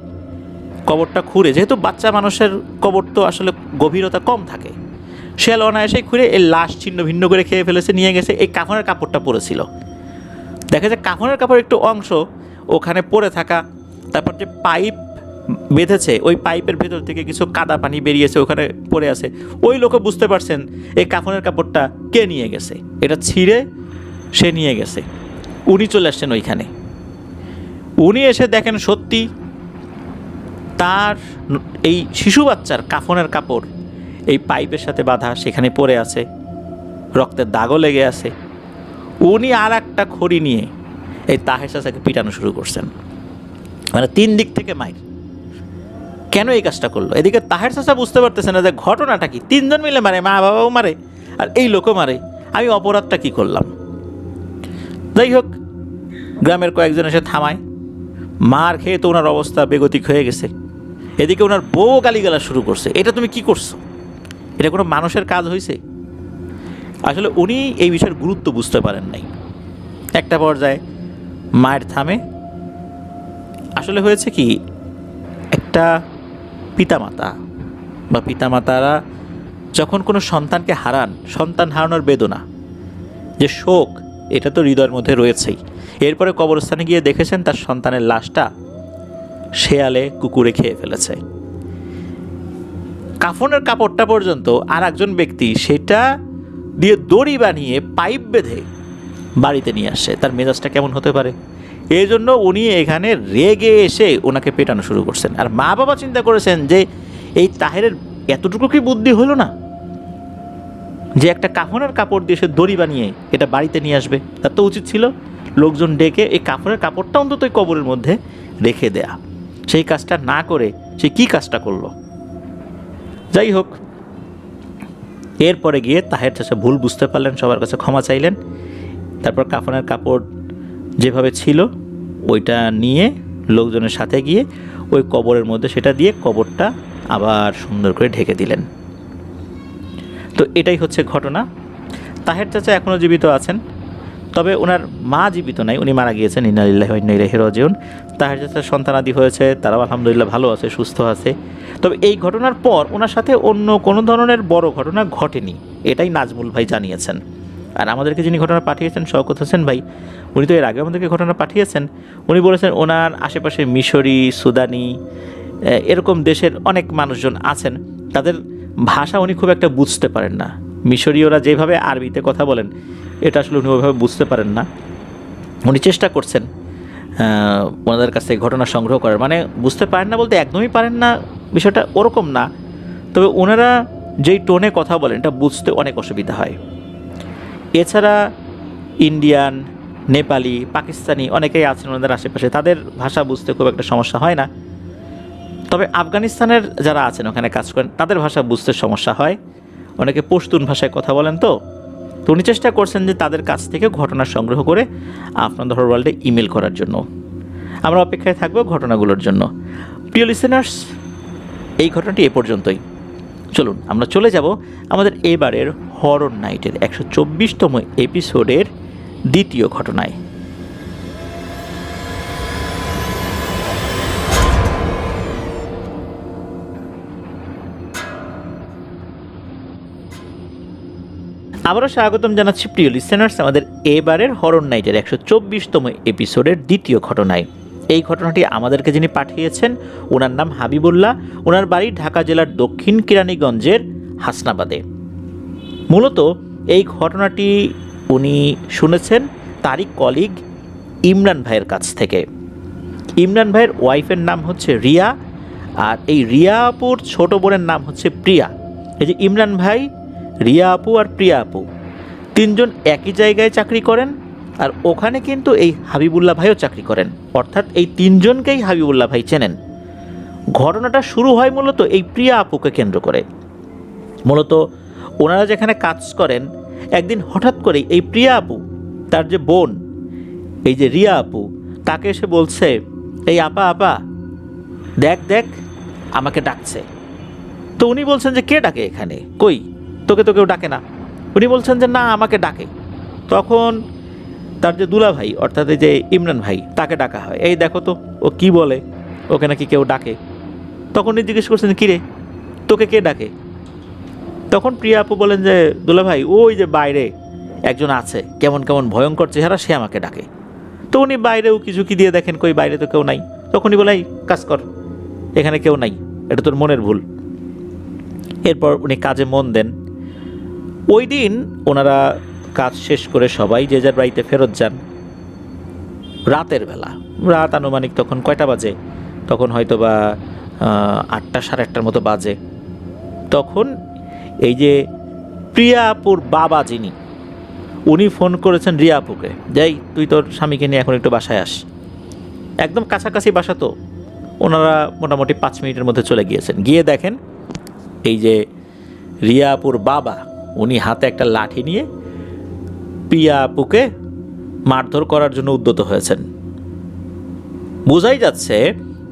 কবরটা খুঁড়ে, যেহেতু বাচ্চা মানুষের কবর তো আসলে গভীরতা কম থাকে, শেয়াল অনায়াসেই খুঁড়ে এই লাশ ছিন্ন ভিন্ন করে খেয়ে ফেলেছে, নিয়ে গেছে। এই কাফনের কাপড়টা পরেছিল, দেখা যায় কাফনের কাপড় একটু অংশ ওখানে পড়ে থাকা, তারপর যে পাইপ বেঁধেছে ওই পাইপের ভেতর থেকে কিছু কাদা পানি বেরিয়েছে, ওখানে পড়ে আছে। ওই লোকও বুঝতে পারছেন এই কাফনের কাপড়টা কে নিয়ে গেছে, এটা ছিঁড়ে সে নিয়ে গেছে। উনি চলে আসছেন ওইখানে। উনি এসে দেখেন সত্যি তার এই শিশু বাচ্চার কাফনের কাপড় এই পাইপের সাথে বাঁধা, সেখানে পড়ে আছে, রক্তের দাগও লেগে আছে। উনি আর একটা খড়ি নিয়ে এই তাহের চাচাকে পিটানো শুরু করছেন, মানে 3 দিক থেকে মাইর। কেন এই কাজটা করলো? এদিকে তাহের চাচা বুঝতে পারতেছে না যে ঘটনাটা কি, 3 জন মিলে মারে, মা বাবাও মারে আর এই লোকও মারে, আমি অপরাধটা কি করলাম? যাই হোক, গ্রামের কয়েকজন এসে থামায়, মার খেয়ে তো ওনার অবস্থা বেগতিক হয়ে গেছে। এদিকে ওনার বউ গালিগালা শুরু করছে, এটা তুমি কি করছো, এটা কোনো মানুষের কাজ হয়েছে? আসলে উনি এই বিষয়ের গুরুত্ব বুঝতে পারেন নাই। একটা পর্যায়ে মায়ের থামে। আসলে হয়েছে কি, একটা পিতামাতারা যখন কোনো সন্তানকে হারান, সন্তান হারানোর বেদনা যে শোক, এটা তো হৃদয়ের মধ্যে রয়েছেই। এরপরে কবরস্থানে গিয়ে দেখেছেন তার সন্তানের লাশটা শেয়ালে কুকুরে খেয়ে ফেলেছে। কাফনের কাপড়টা পর্যন্ত আর একজন ব্যক্তি সেটা দিয়ে দড়ি বানিয়ে পাইপ বেঁধে বাড়িতে নিয়ে আসে। তার মেজাজটা কেমন হতে পারে? এই জন্য উনি এখানে রেগে এসে ওনাকে পেটানো শুরু করছেন। আর মা বাবা চিন্তা করেছেন যে এই তাহেরের এতটুকু কি বুদ্ধি হলো না, যে একটা কাফনের কাপড় দিয়ে সে দড়ি বানিয়ে এটা বাড়িতে নিয়ে আসবে, তার তো উচিত ছিল লোকজন ডেকে এই কাফনের কাপড়টা অন্তত ওই কবরের মধ্যে রেখে দেয়া। সেই কাজটা না করে সে কি কাজটা করলো? যাই হোক, এরপরে গিয়ে তাহের চাচা ভুল বুঝতে পারলেন, সবার কাছে ক্ষমা চাইলেন। তারপর কাফনের কাপড় যেভাবে ছিল ওইটা নিয়ে লোকজনের সাথে গিয়ে ওই কবরের মধ্যে সেটা দিয়ে কবরটা আবার সুন্দর করে ঢেকে দিলেন। তো এটাই হচ্ছে ঘটনা। তাহের চাচা এখনও জীবিত আছেন, তবে ওনার মা জীবিত নাই, উনি মারা গিয়েছেন। ইন্না লিল্লাহি ওয়া ইন্না ইলাইহি রাজিউন। তাহের চাচার সন্তানাদি হয়েছে, তারাও আলহামদুলিল্লাহ ভালো আছে, সুস্থ আছে। তবে এই ঘটনার পর ওনার সাথে অন্য কোনো ধরনের বড় ঘটনা ঘটেনি, এটাই নাজমুল ভাই জানিয়েছেন। আর আমাদেরকে যিনি ঘটনা পাঠিয়েছেন শওকত হোসেন ভাই, উনি তো এর আগে আমাদেরকে ঘটনা পাঠিয়েছেন। উনি বলেছেন ওনার আশেপাশে মিশরি, সুদানি এরকম দেশের অনেক মানুষজন আছেন, তাদের ভাষা উনি খুব একটা বুঝতে পারেন না। মিশরীয়রা যেভাবে আরবিতে কথা বলেন এটা আসলে উনি ওইভাবে বুঝতে পারেন না। উনি চেষ্টা করছেন ওনাদের কাছ থেকে ঘটনা সংগ্রহ করার, মানে বুঝতে পারেন না বলতে একদমই পারেন না, বিষয়টা ওরকম না। তবে ওনারা যেই টোনে কথা বলেন এটা বুঝতে অনেক অসুবিধা হয়। এছাড়া ইন্ডিয়ান, নেপালি, পাকিস্তানি অনেকেই আছেন ওনাদের আশেপাশে, তাদের ভাষা বুঝতে খুব একটা সমস্যা হয় না। তবে আফগানিস্তানের যারা আছেন ওখানে কাজ করেন তাদের ভাষা বুঝতে সমস্যা হয়, অনেকে পশতুন ভাষায় কথা বলেন। তো উনি চেষ্টা করছেন যে তাদের কাছ থেকে ঘটনা সংগ্রহ করে আপনাদের হরর ওয়ার্ল্ডে ইমেল করার জন্য। আমরা অপেক্ষায় থাকবো ঘটনাগুলোর জন্য। প্রিয় লিসেনার্স, এই ঘটনাটি এ পর্যন্তই। চলুন আমরা চলে যাব আমাদের এবারের হরর নাইটের 124তম এপিসোডের দ্বিতীয় ঘটনায়। আবারও স্বাগতম জানাচ্ছি প্রিয় লিসেনার্স আমাদের এবারের হরর নাইটের 124তম এপিসোডের দ্বিতীয় ঘটনায়। এই ঘটনাটি আমাদেরকে যিনি পাঠিয়েছেন ওনার নাম হাবিবুল্লাহ, ওনার বাড়ি ঢাকা জেলার দক্ষিণ কেরানীগঞ্জের হাসনাবাদে। মূলত এই ঘটনাটি উনি শুনেছেন তারই কলিগ ইমরান ভাইয়ের কাছ থেকে। ইমরান ভাইয়ের ওয়াইফের নাম হচ্ছে রিয়া, আর এই রিয়া আপুর ছোট বোনের নাম হচ্ছে প্রিয়া। এই যে ইমরান ভাই, রিয়া আপু আর প্রিয়া আপু তিনজন একই জায়গায় চাকরি করেন, আর ওখানে কিন্তু এই হাবিবুল্লাহ ভাইও চাকরি করেন, অর্থাৎ এই তিনজনকেই হাবিবুল্লাহ ভাই চেনেন। ঘটনাটা শুরু হয় মূলত এই প্রিয়া আপুকে কেন্দ্র করে। মূলত ওনারা যেখানে কাজ করেন একদিন হঠাৎ করেই এই প্রিয়া আপু তার যে বোন এই যে রিয়া আপু তাকে এসে বলছে, এই আপা আপা দেখ দেখ আমাকে ডাকছে। তো উনি বলছেন যে কে ডাকে এখানে, কই তোকে তো কেউ ডাকে না। উনি বলছেন যে না আমাকে ডাকে। তখন তার যে দুলা ভাই অর্থাৎ এই যে ইমরান ভাই তাকে ডাকা হয়, এই দেখো তো ও কি বলে, ওকে নাকি কেউ ডাকে। তখন উনি জিজ্ঞেস করছেন কিরে তোকে কে ডাকে। তখন প্রিয়া আপু বলেন যে দুলা ভাই ওই যে বাইরে একজন আছে কেমন কেমন ভয়ঙ্কর চেহারা, সে আমাকে ডাকে। তো উনি বাইরেও কিছু কি দিয়ে দেখেন কই বাইরে তো কেউ নাই। তখনই বলে এই কাজ কর, এখানে কেউ নাই, এটা তোর মনের ভুল। এরপর উনি কাজে মন দেন। ওই দিন ওনারা কাজ শেষ করে সবাই যে যার বাড়িতে ফেরত যান। রাতের বেলা, রাত আনুমানিক তখন কয়টা বাজে, তখন হয়তো বা 8টা সাড়ে 8টার মতো বাজে। তখন এই যে প্রিয়া আপুর বাবা যিনি, উনি ফোন করেছেন রিয়া আপুকে, যাই তুই তোর স্বামীকে নিয়ে এখন একটু বাসায় আস। একদম কাছাকাছি বাসা, তো ওনারা মোটামুটি 5 মিনিটের মধ্যে চলে গিয়েছেন। গিয়ে দেখেন এই যে রিয়া আপুর বাবা উনি হাতে একটা লাঠি নিয়ে প্রিয়া আপুকে মারধর করার জন্য উদ্যত হয়েছেন। বোঝাই যাচ্ছে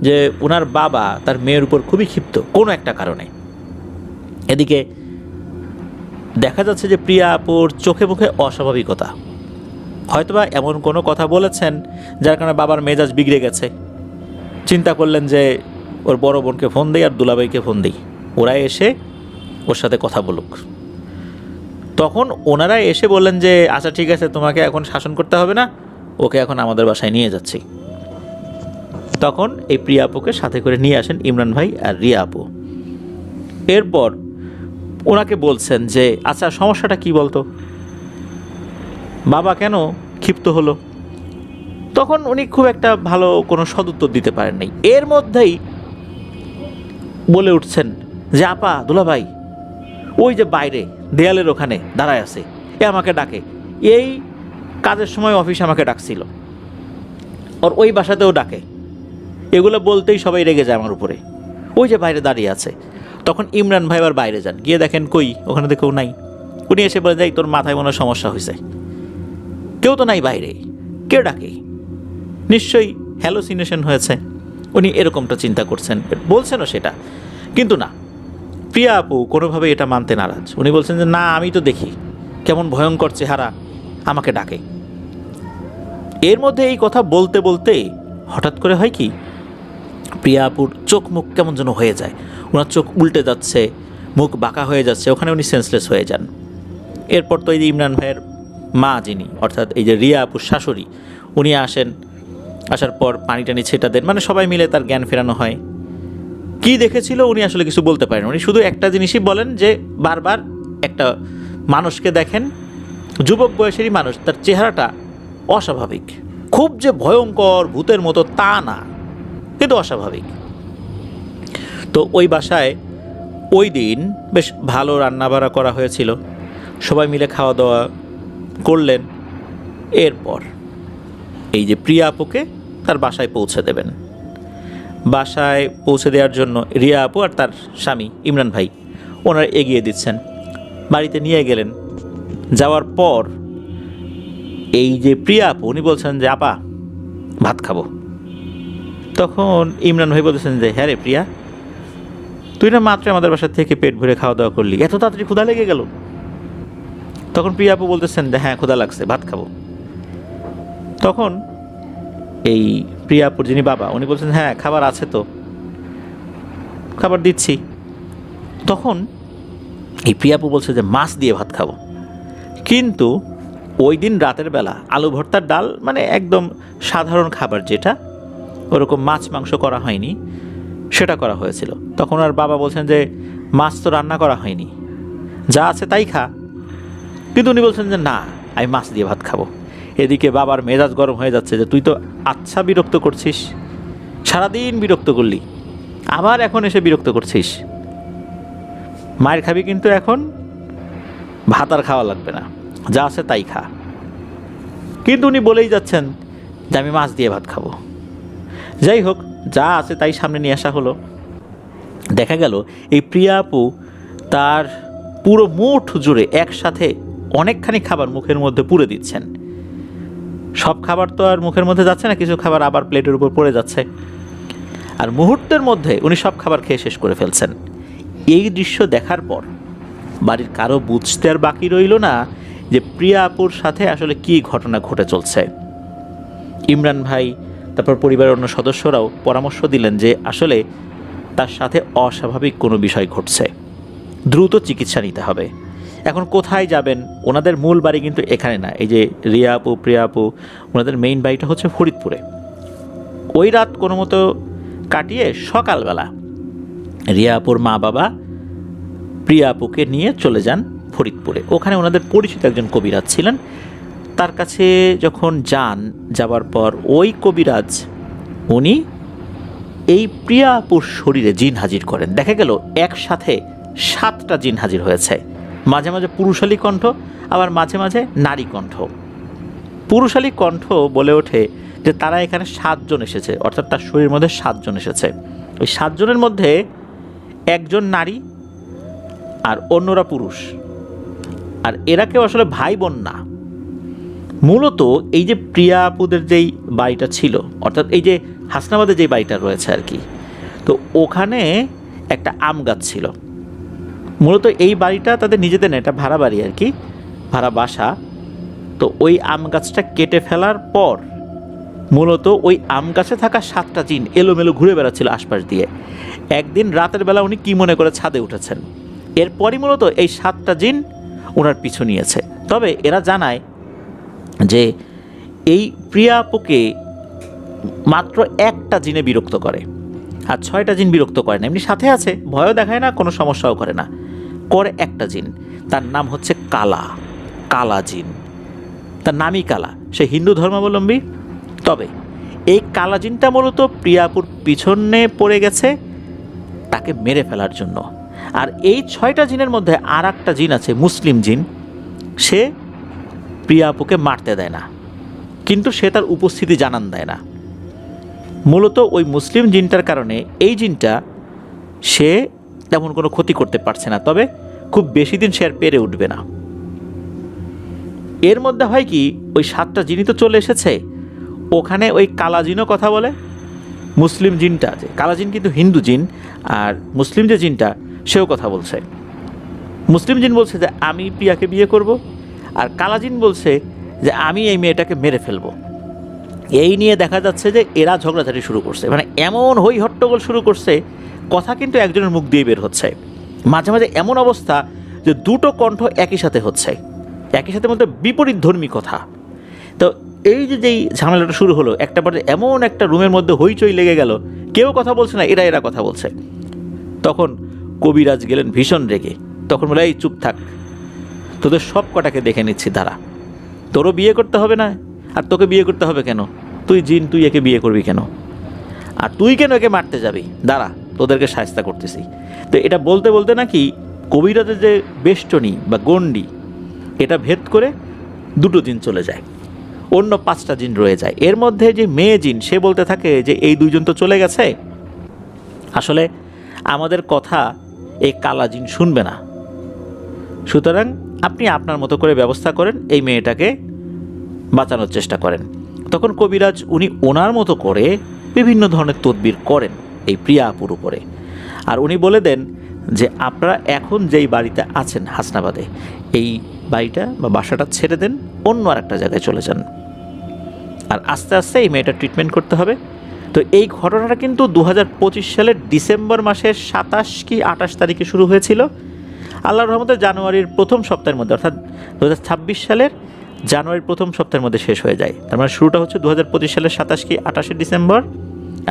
যে ওনার বাবা তার মেয়ের উপর খুবই ক্ষিপ্ত কোনো একটা কারণে। এদিকে দেখা যাচ্ছে যে প্রিয়া আপুর চোখে মুখে অস্বাভাবিকতা, হয়তোবা এমন কোনো কথা বলেছেন যার কারণে বাবার মেজাজ বিগড়ে গেছে। চিন্তা করলেন যে ওর বড় বোনকে ফোন দেই আর দুলাভাইকে ফোন দিই, ওরা এসে ওর সাথে কথা বলুক। তখন ওনারা এসে বললেন যে আচ্ছা ঠিক আছে, তোমাকে এখন শাসন করতে হবে না, ওকে এখন আমাদের বাসায় নিয়ে যাচ্ছি। তখন এই প্রিয়া আপুকে সাথে করে নিয়ে আসেন ইমরান ভাই আর রিয়া আপু। এরপর ওনাকে বলছেন যে আচ্ছা সমস্যাটা কি বলতো, বাবা কেন ক্ষিপ্ত হলো। তখন উনি খুব একটা ভালো কোনো সদুত্তর দিতে পারেন নাই। এর মধ্যেই বলে উঠছেন যে আপা দুলাভাই ওই যে বাইরে দেয়ালের ওখানে দাঁড়ায় আছে, এ আমাকে ডাকে, এই কাজের সময় অফিসে আমাকে ডাকছিল, ওর ওই বাসাতেও ডাকে। এগুলো বলতেই সবাই রেগে যায় আমার উপরে, ওই যে বাইরে দাঁড়িয়ে আছে। তখন ইমরান ভাই আবার বাইরে যান, গিয়ে দেখেন কই, ওখানে তো কেউ নাই। উনি এসে বলে যাই তোর মাথায় মনে হয় সমস্যা হয়েছে, কেউ তো নাই বাইরে, কে ডাকে, নিশ্চয়ই হ্যালোসিনেশন হয়েছে। উনি এরকমটা চিন্তা করছেন, বলছেনও সেটা, কিন্তু না, প্রিয়া আপু কোনোভাবে এটা মানতে নারাজ। উনি বলছেন যে না, আমি তো দেখি কেমন ভয়ঙ্কর চেহারা, আমাকে ডাকে। এর মধ্যে এই কথা বলতে বলতে হঠাৎ করে হয় কি, প্রিয়া আপুর চোখ মুখ কেমন যেন হয়ে যায়, ওনার চোখ উল্টে যাচ্ছে, মুখ বাঁকা হয়ে যাচ্ছে, ওখানে উনি সেন্সলেস হয়ে যান। এরপর তো এই যে ইমরান ভাইয়ের মা যিনি, অর্থাৎ এই যে রিয়া আপুর শাশুড়ি, উনি আসেন, আসার পর পানি টানি ছেটা দেন, মানে সবাই মিলে তার জ্ঞান ফেরানো হয়। কি দেখেছিল উনি আসলে কিছু বলতে পারেন, উনি শুধু একটা জিনিসই বলেন যে বারবার একটা মানুষকে দেখেন, যুবক বয়সেরই মানুষ, তার চেহারাটা অস্বাভাবিক, খুব যে ভয়ঙ্কর ভূতের মতো তা না, কিন্তু অস্বাভাবিক। তো ওই বাসায় ওই দিন বেশ ভালো রান্নাবাড়া করা হয়েছিল, সবাই মিলে খাওয়া দাওয়া করলেন। এরপর এই যে প্রিয়া আপুকে তার বাসায় পৌঁছে দেবেন, বাসায় পৌঁছে দেওয়ার জন্য রিয়া আপু আর তার স্বামী ইমরান ভাই ওনারা এগিয়ে দিচ্ছেন, বাড়িতে নিয়ে গেলেন। যাওয়ার পর এই যে প্রিয়া আপু, উনি বলছেন যে আপা ভাত খাবো। তখন ইমরান ভাই বলতেছেন যে হ্যাঁ রে প্রিয়া, তুই না মাত্র আমাদের বাসা থেকে পেট ভরে খাওয়া দাওয়া করলি, এত তাড়াতাড়ি ক্ষুধা লেগে গেল? তখন প্রিয়া আপু বলতেছেন যে হ্যাঁ ক্ষুধা লাগছে, ভাত খাবো। তখন এই প্রিয়া আপুর যিনি বাবা, উনি বলছেন হ্যাঁ খাবার আছে তো, খাবার দিচ্ছি। তখন এই প্রিয়া আপু বলছে যে মাছ দিয়ে ভাত খাবো, কিন্তু ওই দিন রাতের বেলা আলু ভর্তার ডাল, মানে একদম সাধারণ খাবার, যেটা ওরকম মাছ মাংস করা হয়নি, সেটা করা হয়েছিল। তখন আর বাবা বলছেন যে মাছ তো রান্না করা হয়নি, যা আছে তাই খা। কিন্তু উনি বলছেন যে না, আমি মাছ দিয়ে ভাত খাবো। এদিকে বাবার মেজাজ গরম হয়ে যাচ্ছে যে তুই তো আচ্ছা বিরক্ত করছিস, সারাদিন বিরক্ত করলি, আবার এখন এসে বিরক্ত করছিস, মায়ের খাবি কিন্তু এখন ভাত আর খাওয়া লাগবে না, যা আছে তাই খা। কিন্তু উনি বলেই যাচ্ছেন যে আমি মাছ দিয়ে ভাত খাবো। যাই হোক, যা আছে তাই সামনে নিয়ে আসা হলো। দেখা গেল এই প্রিয়া আপু তার পুরো মুঠ জুড়ে একসাথে অনেকখানি খাবার মুখের মধ্যে পুরে দিচ্ছেন। সব খাবার তো আর মুখের মধ্যে যাচ্ছে না, কিছু খাবার আবার প্লেটের উপর পড়ে যাচ্ছে, আর মুহূর্তের মধ্যে উনি সব খাবার খেয়ে শেষ করে ফেলছেন। এই দৃশ্য দেখার পর বাড়ির কারো বুঝতে আর বাকি রইল না যে প্রিয়া আপুর সাথে আসলে কি ঘটনা ঘটে চলছে। ইমরান ভাই, তারপর পরিবারের অন্য সদস্যরাও পরামর্শ দিলেন যে আসলে তার সাথে অস্বাভাবিক কোনো বিষয় ঘটছে, দ্রুত চিকিৎসা নিতে হবে। এখন কোথায় যাবেন? ওনাদের মূল বাড়ি কিন্তু এখানে না, এই যে রিয়া আপু প্রিয়া আপু, ওনাদের মেইন বাড়িটা হচ্ছে ফরিদপুরে। ওই রাত কোনো মতো কাটিয়ে সকালবেলা রিয়া আপুর মা বাবা প্রিয়া আপুকে নিয়ে চলে যান ফরিদপুরে। ওখানে ওনাদের পরিচিত একজন কবিরাজ ছিলেন, তার কাছে যখন যান, যাবার পর ওই কবিরাজ উনি এই প্রিয়া আপুর শরীরে জিন হাজির করেন। দেখা গেল একসাথে 7টা জিন হাজির হয়েছে, মাঝে মাঝে পুরুষালী কণ্ঠ, আবার মাঝে মাঝে নারী কণ্ঠ। পুরুষালী কণ্ঠ বলে ওঠে যে তারা এখানে 7 জন এসেছে, অর্থাৎ তার শরীরের মধ্যে 7 জন এসেছে। ওই 7 জনের মধ্যে একজন নারী আর অন্যরা পুরুষ, আর এরা কেউ আসলে ভাই বোন না। মূলত এই যে প্রিয়া আপুদের যেই বাড়িটা ছিল, অর্থাৎ এই যে হাসনাবাদে যেই বাড়িটা রয়েছে আর কি, তো ওখানে একটা আম গাছ ছিল। মূলত এই বাড়িটা তাদের নিজেদের না, এটা ভাড়া বাড়ি আর কি, ভাড়া বাসা। তো ওই আম গাছটা কেটে ফেলার পর মূলত ওই আম গাছে থাকা 7টা জিন এলোমেলো ঘুরে বেড়াচ্ছিল আশপাশ দিয়ে। একদিন রাতের বেলা উনি কি মনে করে ছাদে উঠেছেন, এরপরই মূলত এই 7টা জিন ওনার পিছু নিয়েছে। তবে এরা জানায় যে এই প্রিয়া আপুকে মাত্র একটা জিনে বিরক্ত করে, আর 6টা জিন বিরক্ত করে না, এমনি সাথে আছে, ভয়ও দেখায় না, কোনো সমস্যাও করে না, করে একটা জিন, তার নাম হচ্ছে কালা, কালা জিন, তার নামই কালা, সে হিন্দু ধর্মাবলম্বী। তবে এই কালা জিনটা মূলত প্রিয়াপুর পিছনে পড়ে গেছে তাকে মেরে ফেলার জন্য। আর এই 6টা জিনের মধ্যে আর একটা জিন আছে, মুসলিম জিন। সে প্রিয়া আপুকে মারতে দেয় না, কিন্তু সে তার উপস্থিতি জানান দেয় না। মূলত ওই মুসলিম জিনটার কারণে এই জিনটা সে তেমন কোনো ক্ষতি করতে পারছে না, তবে খুব বেশি দিন সে আর পেরে উঠবে না। এর মধ্যে হয় কি, ওই 7টা জিনই তো চলে এসেছে, ওখানে ওই কালা জিনও কথা বলে। মুসলিম জিনটা আছে, কালা জিন কিন্তু হিন্দু জিন, আর মুসলিম যে জিনটা সেও কথা বলছে। মুসলিম জিন বলছে যে আমি প্রিয়াকে বিয়ে করব, আর কালা জিন বলছে যে আমি এই মেয়েটাকে মেরে ফেলবো। এই নিয়ে দেখা যাচ্ছে যে এরা ঝগড়াঝাটি শুরু করছে, মানে এমন হই হট্টগোল শুরু করছে, কথা কিন্তু একজনের মুখ দিয়ে বের হচ্ছে। মাঝে মাঝে এমন অবস্থা যে দুটো কণ্ঠ একই সাথে হচ্ছে, একই সাথে মধ্যে বিপরীত ধর্মী কথা। তো এই যে যেই ঝামেলাটা শুরু হলো, একটা পরে এমন একটা রুমের মধ্যে হইচই লেগে গেল, কেউ কথা বলছে না, এরা কথা বলছে। তখন কবিরাজ গেলেন ভীষণ রেগে, তখন বলে এই চুপ থাক, তোদের সব কটাকে দেখে নিচ্ছি, দাঁড়া, তোরও বিয়ে করতে হবে না, আর তোকে বিয়ে করতে হবে কেন? তুই জিন, তুই একে বিয়ে করবি কেন? আর তুই কেন একে মারতে যাবি? দাঁড়া, তোদেরকে শায়েস্তা করতেছি। তো এটা বলতে বলতে নাকি কবিরাজের যে বেষ্টনী বা গণ্ডি, এটা ভেদ করে দুটো জিন চলে যায়, অন্য 5টা জিন রয়ে যায়। এর মধ্যে যে মেয়ে জিন, সে বলতে থাকে যে এই 2 জন তো চলে গেছে, আসলে আমাদের কথা এই কালা জিন শুনবে না, সুতরাং আপনি আপনার মতো করে ব্যবস্থা করেন, এই মেয়েটাকে বাঁচানোর চেষ্টা করেন। তখন কবিরাজ উনি ওনার মতো করে বিভিন্ন ধরনের তদবির করেন এই প্রিয়া আপুর উপরে, আর উনি বলে দেন যে আপনারা এখন যেই বাড়িতে আছেন হাসনাবাদে, এই বাড়িটা বা বাসাটা ছেড়ে দেন, অন্য আর একটা জায়গায় চলে যান, আর আস্তে আস্তে এই মেয়েটার ট্রিটমেন্ট করতে হবে। তো এই ঘটনাটা কিন্তু 2025 সালের ডিসেম্বর মাসের 27 কি 28 তারিখে শুরু হয়েছিল। আল্লাহর রহমতে জানুয়ারির প্রথম সপ্তাহের মধ্যে, অর্থাৎ 2026 সালের জানুয়ারির প্রথম সপ্তাহের মধ্যে শেষ হয়ে যায়। তার মানে শুরুটা হচ্ছে 2025 সালের 27 কি 28 ডিসেম্বর,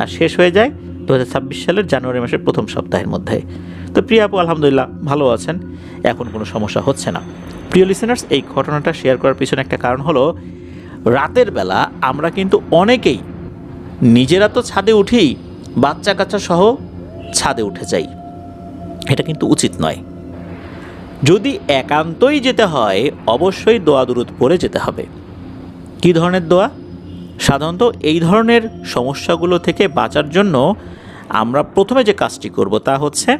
আর শেষ হয়ে যায় 2026 সালের জানুয়ারি মাসের প্রথম সপ্তাহের মধ্যে। তো প্রিয়া আপু আলহামদুলিল্লাহ ভালো আছেন, এখন কোনো সমস্যা হচ্ছে না। প্রিয় লিসেনার্স, এই ঘটনাটা শেয়ার করার পিছনে একটা কারণ হলো, রাতের বেলা আমরা কিন্তু অনেকেই নিজেরা তো ছাদে উঠি, বাচ্চা কাচ্চা সহ ছাদে উঠে যাই, এটা কিন্তু উচিত নয়। যদি একান্তই যেতে হয়, অবশ্যই দোয়া দুরূদ পড়ে যেতে হবে। কী ধরনের দোয়া? সাধারণত এই ধরনের সমস্যাগুলো থেকে বাঁচার জন্য আমরা প্রথমে যে কাজটি করব তা হচ্ছে,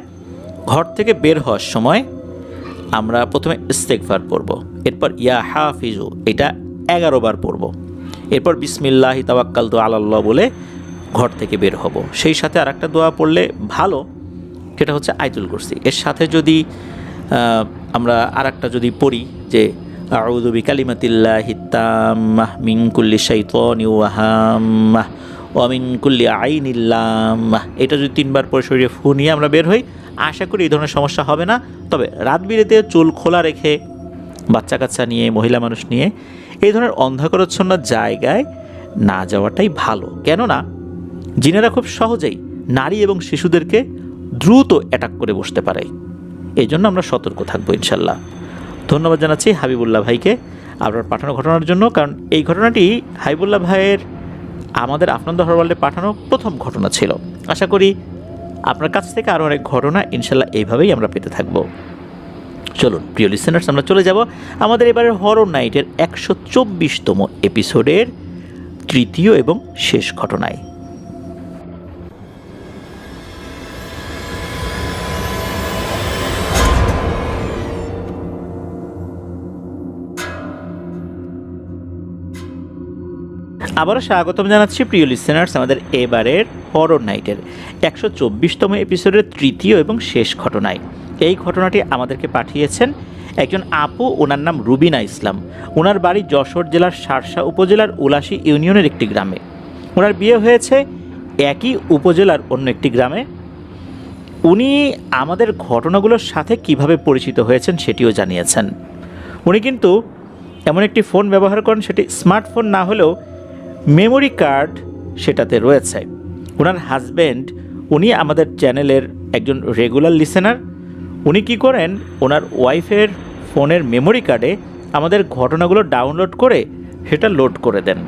ঘর থেকে বের হওয়ার সময় আমরা প্রথমে ইস্তেগফার পড়ব, এরপর ইয়া হাফিজু এটা 11 বার পড়ব, এরপর বিসমিল্লাহি তাওয়াক্কালতু আলাল্লাহ বলে ঘর থেকে বের হব। সেই সাথে আর একটা দোয়া পড়লে ভালো, সেটা হচ্ছে আয়াতুল কুরসি। এর সাথে যদি আমরা আর একটা যদি পড়ি যে আউযু বিকালিমাতিল্লাহিত তাম্মাহ মিন কুল্লি শাইতানিন ওয়া হাম্মাহ ওয়া মিন কুল্লি আইনিল লাম্মাহ, এটা যদি 3 বার পরে শরীরে ফু নিয়ে আমরা বের হই, আশা করি এই ধরনের সমস্যা হবে না। তবে রাত বিরেতে চুল খোলা রেখে, বাচ্চা কাচ্চা নিয়ে, মহিলা মানুষ নিয়ে এই ধরনের অন্ধকারচ্ছন্ন জায়গায় না যাওয়াটাই ভালো, কেননা জিনেরা খুব সহজেই নারী এবং শিশুদেরকে দ্রুত অ্যাটাক করে বসতে পারে। এই জন্য আমরা সতর্ক থাকবো ইনশাল্লাহ। ধন্যবাদ জানাচ্ছি হাবিবুল্লাহ ভাইকে আপনার পাঠানো ঘটনার জন্য, কারণ এই ঘটনাটি হাবিবুল্লাহ ভাইয়ের আমাদের আফনান হরওয়ার্ল্ডে পাঠানো প্রথম ঘটনা ছিল। আশা করি আপনার কাছ থেকে আরও অনেক ঘটনা ইনশাল্লাহ এইভাবেই আমরা পেতে থাকব। চলুন প্রিয় লিসেনার্স, আমরা চলে যাব আমাদের এবারের হরর নাইটের 124তম এপিসোডের তৃতীয় এবং শেষ ঘটনায়। আবারও স্বাগতম জানাচ্ছি প্রিয় লিসেনার্স আমাদের এবারের হরর নাইটের 124তম এপিসোডের তৃতীয় এবং শেষ ঘটনায়। এই ঘটনাটি আমাদেরকে পাঠিয়েছেন একজন আপু, ওনার নাম রুবিনা ইসলাম। ওনার বাড়ি যশোর জেলার শার্শা উপজেলার উলাশী ইউনিয়নের একটি গ্রামে। ওনার বিয়ে হয়েছে একই উপজেলার অন্য একটি গ্রামে। উনি আমাদের ঘটনাগুলোর সাথে কিভাবে পরিচিত হয়েছেন সেটিও জানিয়েছেন। উনি কিন্তু এমন একটি ফোন ব্যবহার করেন, সেটি স্মার্টফোন না হলেও মেমোরি কার্ড সেটাতে রয়েছে। ওনার হাজব্যান্ড, উনি আমাদের চ্যানেলের একজন রেগুলার লিসেনার। উনি কি করেন, ওনার ওয়াইফের ফোনের মেমোরি কার্ডে আমাদের ঘটনাগুলো ডাউনলোড করে সেটা লোড করে দেন।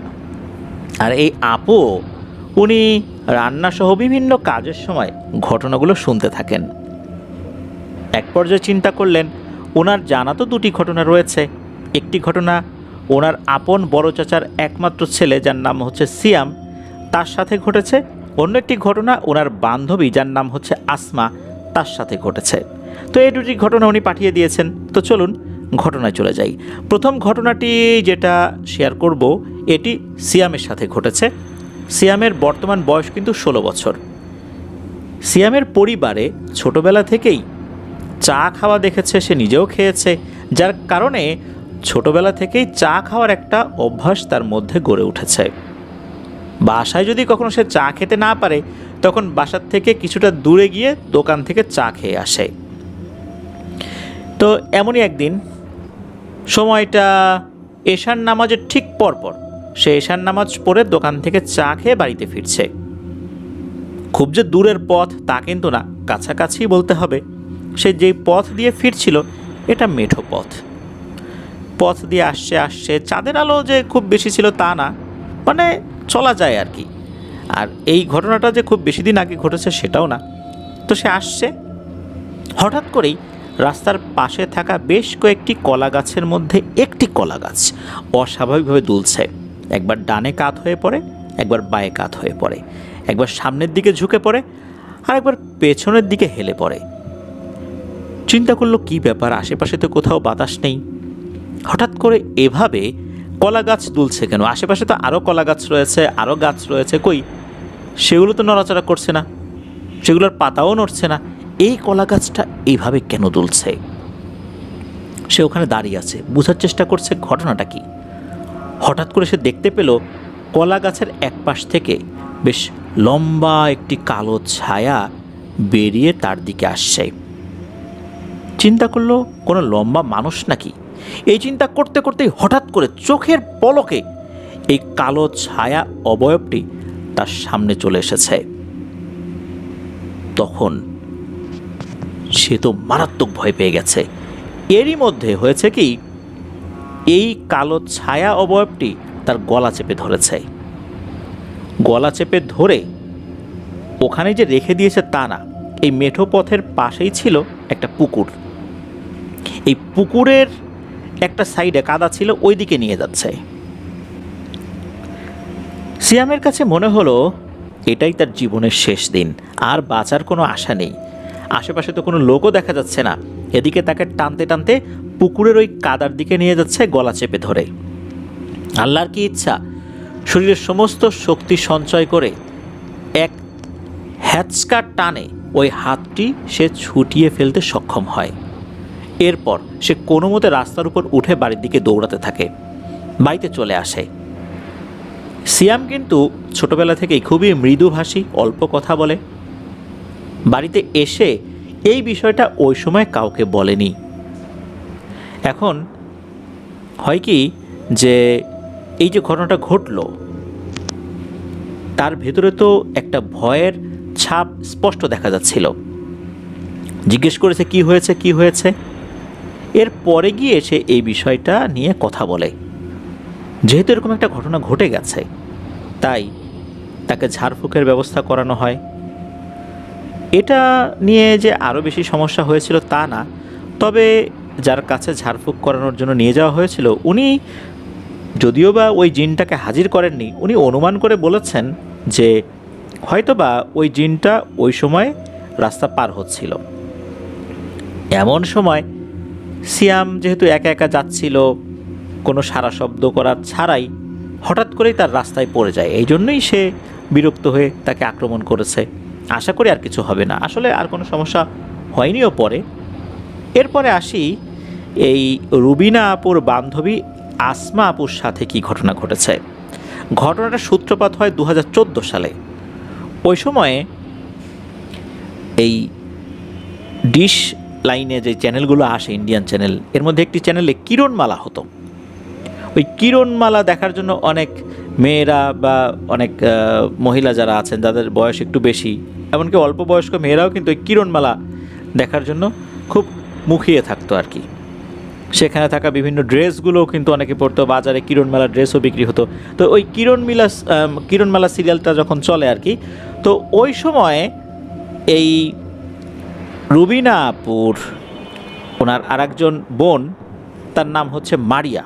আর এই আপু, উনি রান্নাসহ বিভিন্ন কাজের সময় ঘটনাগুলো শুনতে থাকেন। এক পর্যায়ে চিন্তা করলেন ওনার জানা তো দুটি ঘটনা রয়েছে। একটি ঘটনা ওনার আপন বড় চাচার একমাত্র ছেলে যার নাম হচ্ছে সিয়াম, তার সাথে ঘটেছে। অন্য একটি ঘটনা ওনার বান্ধবী যার নাম হচ্ছে আসমা, তার সাথে ঘটেছে। তো এই দুটি ঘটনা উনি পাঠিয়ে দিয়েছেন। তো চলুন ঘটনায় চলে যাই। প্রথম ঘটনাটি যেটা শেয়ার করব এটি সিয়ামের সাথে ঘটেছে। সিয়ামের বর্তমান বয়স কিন্তু 16 বছর। সিয়ামের পরিবারে ছোটবেলা থেকেই চা খাওয়া দেখেছে, সে নিজেও খেয়েছে, যার কারণে ছোটবেলা থেকেই চা খাওয়ার একটা অভ্যাস তার মধ্যে গড়ে উঠেছে। বাসায় যদি কখনো সে চা খেতে না পারে তখন বাসার থেকে কিছুটা দূরে গিয়ে দোকান থেকে চা খেয়ে আসে। তো এমনই একদিন সময়টা এশার নামাজের ঠিক পরপর সে এশার নামাজ পড়ে দোকান থেকে চা খেয়ে বাড়িতে ফিরছে। খুব যে দূরের পথ তা কিন্তু না, কাছাকাছি বলতে হবে। সে যেই পথ দিয়ে ফিরছিল এটা মেঠো পথ। পথ দিয়ে আসছে চাঁদের আলো যে খুব বেশি ছিল তা না, মানে চলা যায় আর কি। আর এই ঘটনাটা যে খুব বেশি দিন আগে ঘটেছে সেটাও না। তো সে আসছে, হঠাৎ করেই রাস্তার পাশে থাকা বেশ কয়েকটি কলা গাছের মধ্যে একটি কলা গাছ অস্বাভাবিকভাবে দুলছে। একবার ডানে কাত হয়ে পড়ে, একবার বাঁয়ে কাত হয়ে পড়ে, একবার সামনের দিকে ঝুঁকে পড়ে, আর একবার পেছনের দিকে হেলে পড়ে। চিন্তা করলো কি ব্যাপার, আশেপাশে তো কোথাও বাতাস নেই, হঠাৎ করে এভাবে কলা গাছ দুলছে কেন? আশেপাশে তো আরও কলা গাছ রয়েছে, আরও গাছ রয়েছে, কই সেগুলো তো নড়াচড়া করছে না, সেগুলোর পাতাও নড়ছে না, এই কলা গাছটা এইভাবে কেন দুলছে? সে ওখানে দাঁড়িয়ে আছে, বোঝার চেষ্টা করছে ঘটনাটা কি। হঠাৎ করে সে দেখতে পেল কলা গাছের এক পাশ থেকে বেশ লম্বা একটি কালো ছায়া বেরিয়ে তার দিকে আসছে। চিন্তা করলো কোনো লম্বা মানুষ নাকি। এই চিন্তা করতে করতেই হঠাৎ করে চোখের পলকে এই কালো ছায়া অবয়বটি তার সামনে চলে এসেছে। তখন সে তো মারাত্মক ভয় পেয়ে গেছে। এরই মধ্যে হয়েছে কি, এই কালো ছায়া অবয়বটি তার গলা চেপে ধরেছে। গলা চেপে ধরে ওখানে যে রেখে দিয়েছে তা না, এই মেঠো পথের পাশেই ছিল একটা পুকুর। এই পুকুরের একটা সাইডে কাদা ছিল, ওই দিকে নিয়ে যাচ্ছে। সিয়ামের কাছে মনে হলো এটাই তার জীবনের শেষ দিন, আর বাঁচার কোনো আশা নেই। আশেপাশে তো কোনো লোকও দেখা যাচ্ছে না। এদিকে তাকে টানতে টানতে পুকুরের ওই কাদার দিকে নিয়ে যাচ্ছে গলা চেপে ধরে। আল্লাহর কি ইচ্ছা, শরীরের সমস্ত শক্তি সঞ্চয় করে এক হ্যাচকা টানে ওই হাতটি সে ছুটিয়ে ফেলতে সক্ষম হয়। এরপর সে কোনো মতে রাস্তার উপর উঠে বাড়ির দিকে দৌড়াতে থাকে, বাড়িতে চলে আসে। সিয়াম কিন্তু ছোটবেলা থেকেই খুবই মৃদুভাষী, অল্প কথা বলে। বাড়িতে এসে এই বিষয়টা ওই সময় কাউকে বলেনি। এখন হয় কি যে এই যে ঘটনাটা ঘটলো তার ভেতরে তো একটা ভয়ের ছাপ স্পষ্ট দেখা যাচ্ছিল। জিজ্ঞেস করেছে কি হয়েছে কি হয়েছে। এর পরে গিয়ে সে এই বিষয়টা নিয়ে কথা বলে। যেহেতু এরকম একটা ঘটনা ঘটে গেছে তাই তাকে ঝাড়ফুঁকের ব্যবস্থা করানো হয়। এটা নিয়ে যে আরও বেশি সমস্যা হয়েছিল তা না, তবে যার কাছে ঝাড়ফুঁক করানোর জন্য নিয়ে যাওয়া হয়েছিল উনি যদিও বা ওই জিনটাকে হাজির করেননি, উনি অনুমান করে বলেছেন যে হয়তোবা ওই জিনটা ওই সময় রাস্তা পার হচ্ছিল। এমন সময় সিয়াম যেহেতু একা একা যাচ্ছিল, কোনো সারা শব্দ করার ছাড়াই হঠাৎ করেই তার রাস্তায় পড়ে যায়। এই জন্যই সে বিরক্ত হয়ে তাকে আক্রমণ করেছে। আশা করি আর কিছু হবে না, আসলে আর কোনো সমস্যা হয়নিও পরে। এরপরে আসি এই রুবিনা আপুর বান্ধবী আসমা আপুর সাথে কি ঘটনা ঘটেছে। ঘটনাটা সূত্রপাত হয় 2014 সালে। ওই সময়ে এই ডিশ লাইনে যে চ্যানেলগুলো আসে, ইন্ডিয়ান চ্যানেল, এর মধ্যে একটি চ্যানেলে কিরণমালা হতো। ওই কিরণমালা দেখার জন্য অনেক মেয়েরা বা অনেক মহিলা যারা আছেন যাদের বয়স একটু বেশি, এমনকি অল্প বয়স্ক মেয়েরাও কিন্তু ওই কিরণমালা দেখার জন্য খুব মুখিয়ে থাকতো আর কি। সেখানে থাকা বিভিন্ন ড্রেসগুলোও কিন্তু অনেকে পড়তো, বাজারে কিরণমালা ড্রেসও বিক্রি হতো। তো ওই কিরণমালা সিরিয়ালটা যখন চলে আর কি, তো ওই সময় এই রুবিনা আপুর ওনার আরেকজন বোন, তার নাম হচ্ছে মারিয়া,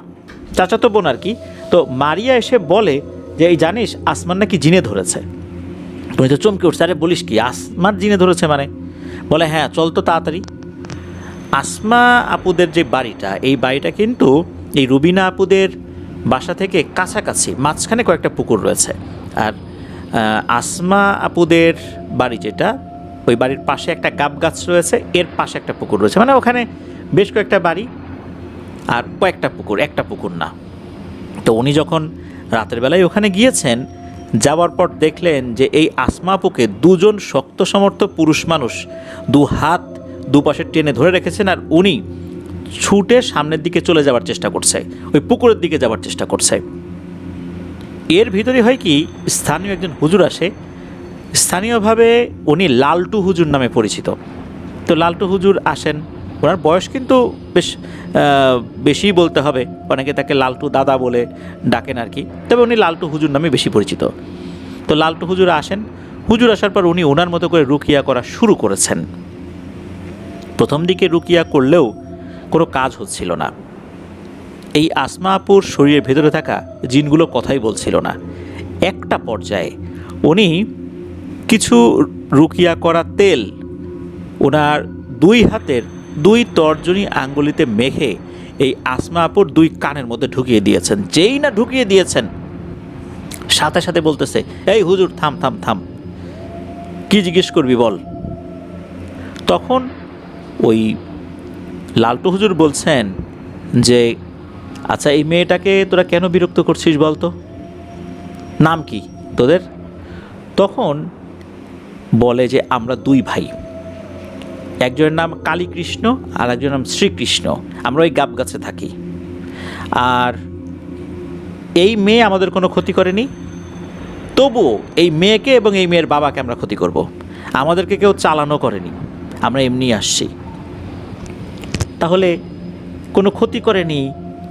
চাচাতো বোন আর কি। তো মারিয়া এসে বলে যে এই জানিস আসমান নাকি জিনে ধরেছে। উনি তো চমকে উঠছে, আরে বলিস কি, আসমান জিনে ধরেছে মানে? বলে হ্যাঁ, চল তো তাড়াতাড়ি। আসমা আপুদের যে বাড়িটা, এই বাড়িটা কিন্তু এই রুবিনা আপুদের বাসা থেকে কাছাকাছি, মাঝখানে কয়েকটা পুকুর রয়েছে। আর আসমা আপুদের বাড়ি যেটা, ওই বাড়ির পাশে একটা গাব গাছ রয়েছে, এর পাশে একটা পুকুর রয়েছে, মানে ওখানে বেশ কয়েকটা বাড়ি আর কয়েকটা পুকুর, একটা পুকুর না। তো উনি যখন রাতের বেলায় ওখানে গিয়েছেন, যাওয়ার পর দেখলেন যে এই আসমা আপুকে দুজন শক্ত সমর্থ পুরুষ মানুষ দু হাত দুপাশে টেনে ধরে রেখেছেন, আর উনি ছুটে সামনের দিকে চলে যাওয়ার চেষ্টা করছে, ওই পুকুরের দিকে যাওয়ার চেষ্টা করছে। এর ভিতরে হয় কি, স্থানীয় একজন হুজুর আসে, স্থানীয়ভাবে উনি লালটু হুজুর নামে পরিচিত। তো লালটু হুজুর আসেন, ওনার বয়স কিন্তু বেশ বেশি বলতে হবে, অনেকে তাকে লালটু দাদা বলে ডাকেন আর কি, তবে উনি লালটু হুজুর নামে বেশি পরিচিত। তো লালটু হুজুর আসেন, হুজুর আসার পর উনি ওনার মতো করে রুকিয়া করা শুরু করেছেন। প্রথম দিকে রুকিয়া করলেও কোনো কাজ হচ্ছিল না। এই আসমা আপুর শরীরের ভেতরে থাকা জিনগুলো কথাই বলছিল না। একটা পর্যায়ে উনি কিছু রুকিয়া করা তেল ওনার দুই হাতের দুই তর্জনী আঙ্গুলিতে মেখে এই আসমা আপুর দুই কানের মধ্যে ঢুকিয়ে দিয়েছেন। যেই না ঢুকিয়ে দিয়েছেন, সাথে সাথে বলতেছে, এই হুজুর থাম থাম থাম, কি জিজ্ঞেস করবি বল। তখন ওই লালটু হুজুর বলছেন যে আচ্ছা, এই মেয়েটাকে তোরা কেন বিরক্ত করছিস বলতো, নাম কি তোদের? তখন বলে যে আমরা দুই ভাই, একজনের নাম কালীকৃষ্ণ আর একজনের নাম শ্রীকৃষ্ণ, আমরা ওই গাব গাছে থাকি। আর এই মেয়ে আমাদের কোনো ক্ষতি করেনি, তবুও এই মেয়েকে এবং এই মেয়ের বাবাকে আমরা ক্ষতি করব। আমাদেরকে কেউ চালানো করেনি, আমরা এমনি আসছি। তাহলে কোনো ক্ষতি করেনি,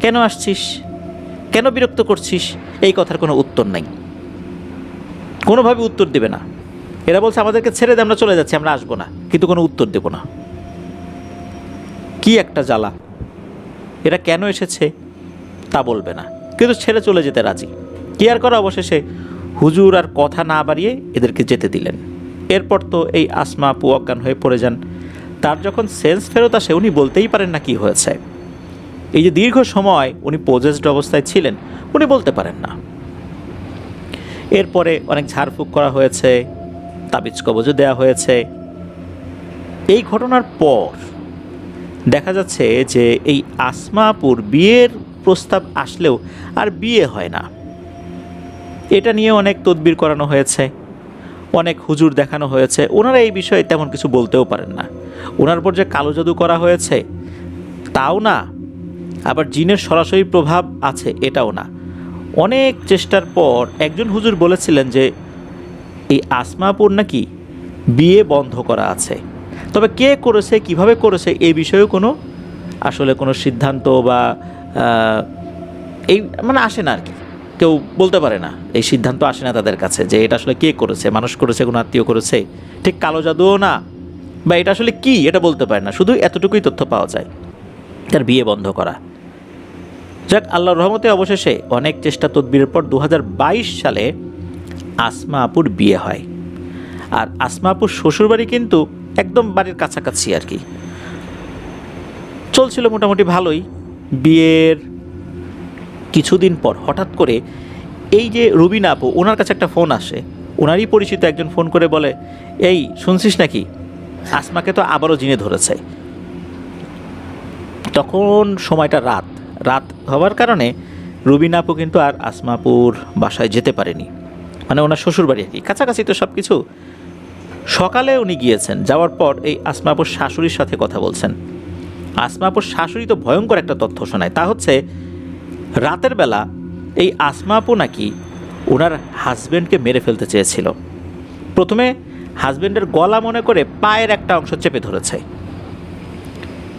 কেন আসছিস, কেন বিরক্ত করছিস? এই কথার কোনো উত্তর নাই, কোনোভাবে উত্তর দেবে না। এরা বলছে আমাদেরকে ছেড়ে দে, আমরা চলে যাচ্ছি, আমরা আসবো না, কিন্তু কোনো উত্তর দেব না। কি একটা জ্বালা! এরা কেন এসেছে তা বলবে না, কিন্তু ছেড়ে চলে যেতে রাজি। কি আর করা, অবশেষে হুজুর আর কথা না বাড়িয়ে এদেরকে যেতে দিলেন। এরপর তো এই আসমা আপু অজ্ঞান হয়ে পড়ে যান। তার যখন সেন্স ফেরত আসে, উনি বলতেই পারেন না কি হয়েছে। এই যে দীর্ঘ সময় উনি পজেসড অবস্থায় ছিলেন, উনি বলতে পারেন না। এরপরে অনেক ঝাড়ফুঁক করা হয়েছে, তাবিজ কবজও দেওয়া হয়েছে। এই ঘটনার পর দেখা যাচ্ছে যে এই আসমা আপুর বিয়ের প্রস্তাব আসলেও আর বিয়ে হয় না। এটা নিয়ে অনেক তদবির করানো হয়েছে, অনেক হুজুর দেখানো হয়েছে, ওনারা এই বিষয়ে তেমন কিছু বলতেও পারেন না। ওনার উপর যে কালো জাদু করা হয়েছে তাও না, আবার জিনের সরাসরি প্রভাব আছে এটাও না। অনেক চেষ্টার পর একজন হুজুর বলেছিলেন যে এই আসমা আপুর নাকি বিয়ে বন্ধ করা আছে, তবে কে করেছে, কিভাবে করেছে, এই বিষয়েও কোনো আসলে কোনো সিদ্ধান্ত বা এই মানে আসে না আর কি, কেউ বলতে পারে না, এই সিদ্ধান্ত আসে না তাদের কাছে যে এটা আসলে কে করেছে, মানুষ করেছে, কোনো আত্মীয় করেছে, ঠিক কালো জাদুও না, বা এটা আসলে কি এটা বলতে পারে না। শুধু এতটুকুই তথ্য পাওয়া যায়, তার বিয়ে বন্ধ করা। যাক, আল্লাহর রহমতে অবশেষে অনেক চেষ্টা তদবিরের পর 2022 সালে আসমা আপুর বিয়ে হয়। আর আসমা আপুর শ্বশুরবাড়ি কিন্তু একদম বাড়ির কাছাকাছি আর কি। চলছিল মোটামুটি ভালোই। বিয়ের কিছুদিন পর হঠাৎ করে এই যে রুবিনা আপু, ওনার কাছে একটা ফোন আসে। ওনারই পরিচিত একজন ফোন করে বলে, এই শুনছিস নাকি আসমাকে তো আবারও জিনে ধরেছে। তখন সময়টা রাত হওয়ার কারণে রুবিনা আপু কিন্তু আর আসমা আপুর বাসায় যেতে পারেনি, মানে ওনার শ্বশুরবাড়ি আর কি, কাছাকাছি তো সব কিছু। সকালে উনি গিয়েছেন, যাওয়ার পর এই আসমা আপুর শাশুড়ির সাথে কথা বলছেন। আসমা আপুর শাশুড়ি তো ভয়ঙ্কর একটা তথ্য শোনায়, তা হচ্ছে রাতের বেলা এই আসমা আপু নাকি ওনার হাজব্যান্ডকে মেরে ফেলতে চেয়েছিল। প্রথমে হাজব্যান্ডের গলা মনে করে পায়ের একটা অংশ চেপে ধরেছে,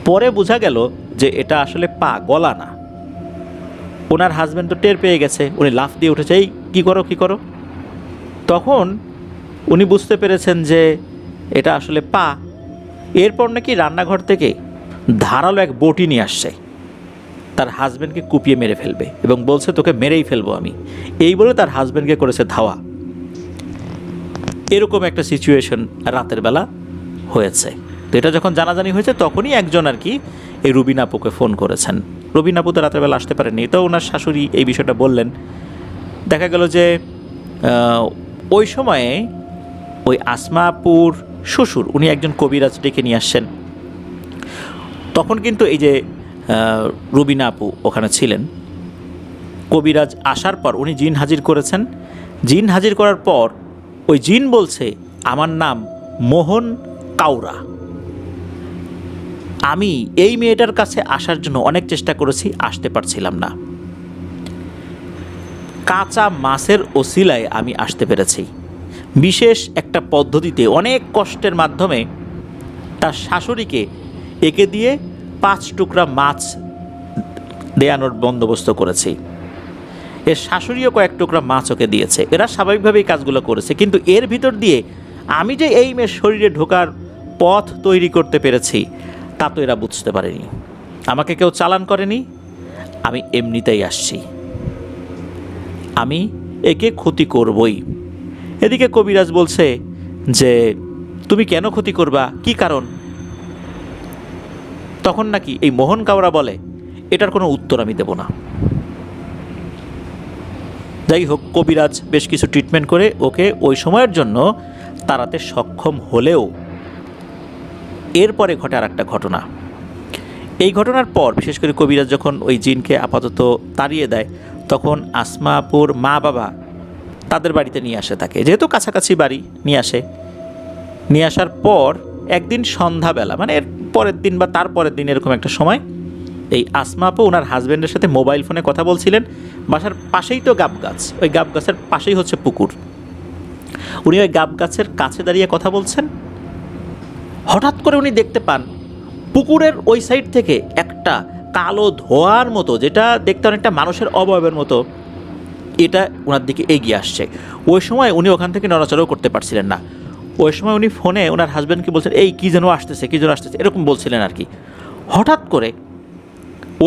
পরে বোঝা গেল যে এটা আসলে পা, গলা না। ওনার হাজব্যান্ড তো টের পেয়ে গেছে, উনি লাফ দিয়ে উঠেছে, এই কী করো। তখন উনি বুঝতে পেরেছেন যে এটা আসলে পা। এরপর নাকি রান্নাঘর থেকে ধারালো এক বটি নিয়ে আসছে, তার হাজব্যান্ডকে কুপিয়ে মেরে ফেলবে এবং বলছে তোকে মেরেই ফেলবো আমি, এই বলে তার হাজব্যান্ডকে করেছে ধাওয়া। এরকম একটা সিচুয়েশন রাতের বেলা হয়েছে। তো এটা যখন জানাজানি হয়েছে তখনই একজন আর কি এই রুবিনা আপুকে ফোন করেছেন। রুবিনা আপু তো রাতের বেলা আসতে পারেনি, তো ওনার শাশুড়ি এই বিষয়টা বললেন। দেখা গেল যে ওই সময়ে ওই আসমা আপুর শ্বশুর উনি একজন কবিরাজ ডেকে নিয়ে আসছেন। তখন কিন্তু এই যে রুবিনা আপু ওখানে ছিলেন। কবিরাজ আসার পর উনি জিন হাজির করেছেন। জিন হাজির করার পর ওই জিন বলছে আমার নাম মোহন কাউরা, আমি এই মেয়েটার কাছে আসার জন্য অনেক চেষ্টা করেছি, আসতে পারছিলাম না, কাঁচা মাছের ওসিলায় আমি আসতে পেরেছি। বিশেষ একটা পদ্ধতিতে অনেক কষ্টের মাধ্যমে তার শাশুড়িকে একে দিয়ে 5 টুকরা মাছ দেয়ানোর বন্দোবস্ত করেছি। এর শাশুড়িও কয়েক টুকরা মাছ ওকে দিয়েছে। এরা স্বাভাবিকভাবেই কাজগুলো করেছে, কিন্তু এর ভিতর দিয়ে আমি যে এই মেয়ের শরীরে ঢোকার পথ তৈরি করতে পেরেছি তা তো এরা বুঝতে পারেনি। আমাকে কেউ চালান করেনি, আমি এমনিতেই আসছি, আমি একে ক্ষতি করবই। এদিকে কবিরাজ বলছে যে তুমি কেন ক্ষতি করবা, কি কারণ? তখন নাকি এই মোহন কাওরা বলে এটার কোনো উত্তর আমি দেব না। যাই হোক, কবিরাজ বেশ কিছু ট্রিটমেন্ট করে ওকে ওই সময়ের জন্য তাড়াতে সক্ষম হলেও এরপরে ঘটে আর একটা ঘটনা। এই ঘটনার পর বিশেষ করে কবিরাজ যখন ওই জিনকে আপাতত তাড়িয়ে দেয়, তখন আসমা আপুর মা বাবা তাদের বাড়িতে নিয়ে আসে তাকে, যেহেতু কাছাকাছি বাড়ি, নিয়ে আসে। নিয়ে আসার পর একদিন সন্ধ্যাবেলা, মানে এর পরের দিন বা তার পরের দিন এরকম একটা সময়, এই আসমা আপু ওনার হাজব্যান্ডের সাথে মোবাইল ফোনে কথা বলছিলেন। বাসার পাশেই তো গাব গাছ, ওই গাব গাছের পাশেই হচ্ছে পুকুর। উনি ওই গাব গাছের কাছে দাঁড়িয়ে কথা বলছেন। হঠাৎ করে উনি দেখতে পান পুকুরের ওই সাইড থেকে একটা কালো ধোঁয়ার মতো, যেটা দেখতে অনেকটা মানুষের অবয়বের মতো, এটা ওনার দিকে এগিয়ে আসছে। ওই সময় উনি ওখান থেকে নড়াচড়াও করতে পারছিলেন না। ওই সময় উনি ফোনে ওনার হাজব্যান্ডকে বলছেন এই কী যেন আসতেছে, কী যেন আসতেছে, এরকম বলছিলেন আর কি। হঠাৎ করে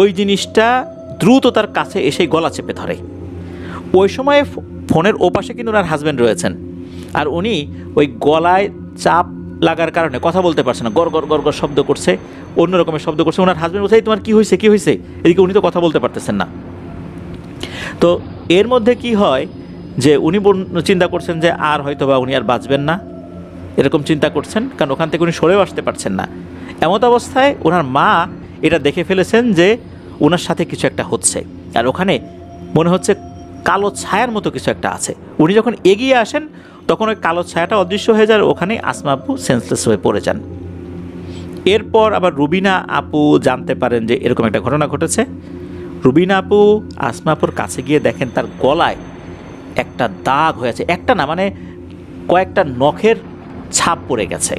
ওই জিনিসটা দ্রুত তার কাছে এসে গলা চেপে ধরে। ওই সময় ফোনের ওপাশে কিন্তু ওনার হাজব্যান্ড রয়েছেন, আর উনি ওই গলায় চাপ লাগার কারণে কথা বলতে পারছে না, গড় গড় গড় গড় শব্দ করছে, অন্য রকমের শব্দ করছে। ওনার হাজব্যান্ড বলছে এই তোমার কী হয়েছে, কী হয়েছে? এদিকে উনি তো কথা বলতে পারতেছেন না। তো এর মধ্যে কি হয় যে উনি চিন্তা করছেন যে আর হয়তো বা উনি আর বাঁচবেন না, এরকম চিন্তা করছেন, কারণ ওখান থেকে উনি সরেও আসতে পারছেন না। এমত অবস্থায় ওনার মা এটা দেখে ফেলেছেন যে ওনার সাথে কিছু একটা হচ্ছে, আর ওখানে মনে হচ্ছে কালো ছায়ার মতো কিছু একটা আছে। উনি যখন এগিয়ে আসেন তখন ওই কালো ছায়াটা অদৃশ্য হয়ে যায়, ওখানে আসমা আপু সেন্সলেস হয়ে পড়ে যান। এরপর আবার রুবিনা আপু জানতে পারেন যে এরকম একটা ঘটনা ঘটেছে। রুবিনা আপু আসমা আপুর কাছে গিয়ে দেখেন তার গলায় একটা দাগ হয়েছে, একটা না মানে কয়েকটা নখের ছাপ পড়ে গেছে।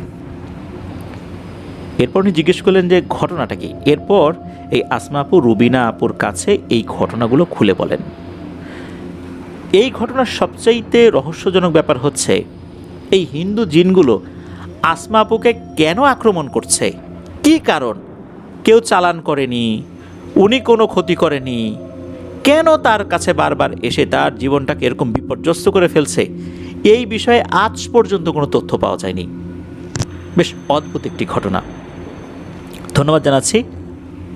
এরপর উনি জিজ্ঞেস করলেন যে ঘটনাটা কি। এরপর এই আসমা আপু রুবিনা আপুর কাছে এই ঘটনাগুলো খুলে বলেন। এই ঘটনার সবচাইতে রহস্যজনক ব্যাপার হচ্ছে এই হিন্দু জিনগুলো আসমা আপুকে কেন আক্রমণ করছে, কি কারণ? কেউ চালান করেনি, উনি কোনো ক্ষতি করেনি, কেন তার কাছে বারবার এসে তার জীবনটাকে এরকম বিপর্যস্ত করে ফেলছে, এই বিষয়ে আজ পর্যন্ত কোনো তথ্য পাওয়া যায়নি। বেশ অদ্ভুত একটি ঘটনা। ধন্যবাদ জানাচ্ছি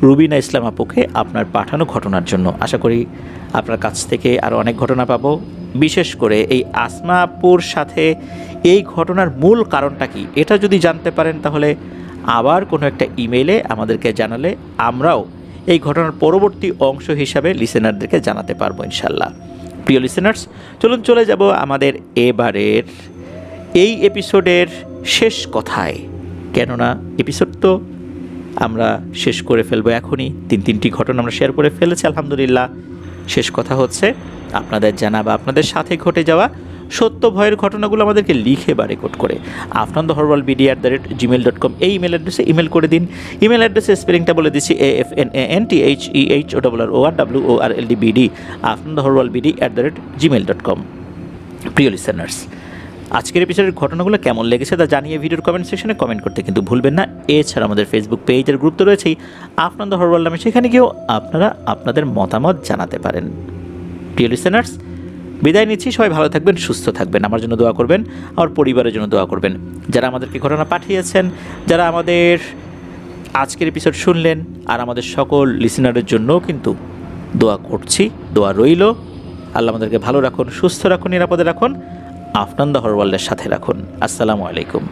রুবিনা ইসলাম আপুকে আপনার পাঠানো ঘটনার জন্য। আশা করি আপনার কাছ থেকে আরও অনেক ঘটনা পাবো। বিশেষ করে এই আসমা আপুর সাথে এই ঘটনার মূল কারণটা কি, এটা যদি জানতে পারেন তাহলে আবার কোনো একটা ইমেইলে আমাদেরকে জানালে আমরাও এই ঘটনার পরবর্তী অংশ হিসাবে লিসেনারদেরকে জানাতে পারবো ইনশাল্লাহ। প্রিয় লিসেনার্স, চলুন চলে যাব আমাদের এবারের এই এপিসোডের শেষ কথায়। কেননা এপিসোড তো আমরা শেষ করে ফেলবো এখনই। তিনটি ঘটনা আমরা শেয়ার করে ফেলেছি আলহামদুলিল্লাহ। শেষ কথা হচ্ছে আপনাদের জানা বা আপনাদের সাথে ঘটে যাওয়া সত্য ভয়ের ঘটনাগুলো আমাদেরকে লিখে বা রেকর্ড করে afnanthehorworldbd@gmail.com এই ইমেল অ্যাড্রেসে ইমেল করে দিন। ইমেল অ্যাড্রেসে স্পেলিংটা বলে দিচ্ছি afnanthehorworldbd@gmail.com। প্রিয় লিসেনার্স, আজকের এপিসোডের ঘটনাগুলো কেমন লেগেছে তা জানিয়ে ভিডিওর কমেন্ট সেকশনে কমেন্ট করতে কিন্তু ভুলবেন না। এছাড়া আমাদের ফেসবুক পেজের গ্রুপ তো রয়েছেই, আফনান দ্য হরর ওয়ার্ল্ড নামে, সেখানে গিয়েও আপনারা আপনাদের মতামত জানাতে পারেন। প্রিয় লিসেনার্স, বিদায় নিচ্ছি। সবাই ভালো থাকবেন, সুস্থ থাকবেন, আমার জন্য দোয়া করবেন, আমার পরিবারের জন্য দোয়া করবেন। যারা আমাদেরকে ঘটনা পাঠিয়েছেন, যারা আমাদের আজকের এপিসোড শুনলেন, আর আমাদের সকল লিসেনারের জন্যও কিন্তু দোয়া করছি, দোয়া রইল। আল্লাহ আমাদেরকে ভালো রাখুন, সুস্থ রাখুন, নিরাপদে রাখুন, আফনান দ্য হরর ওয়ার্ল্ডের সাথে রাখুন। আসসালামু আলাইকুম।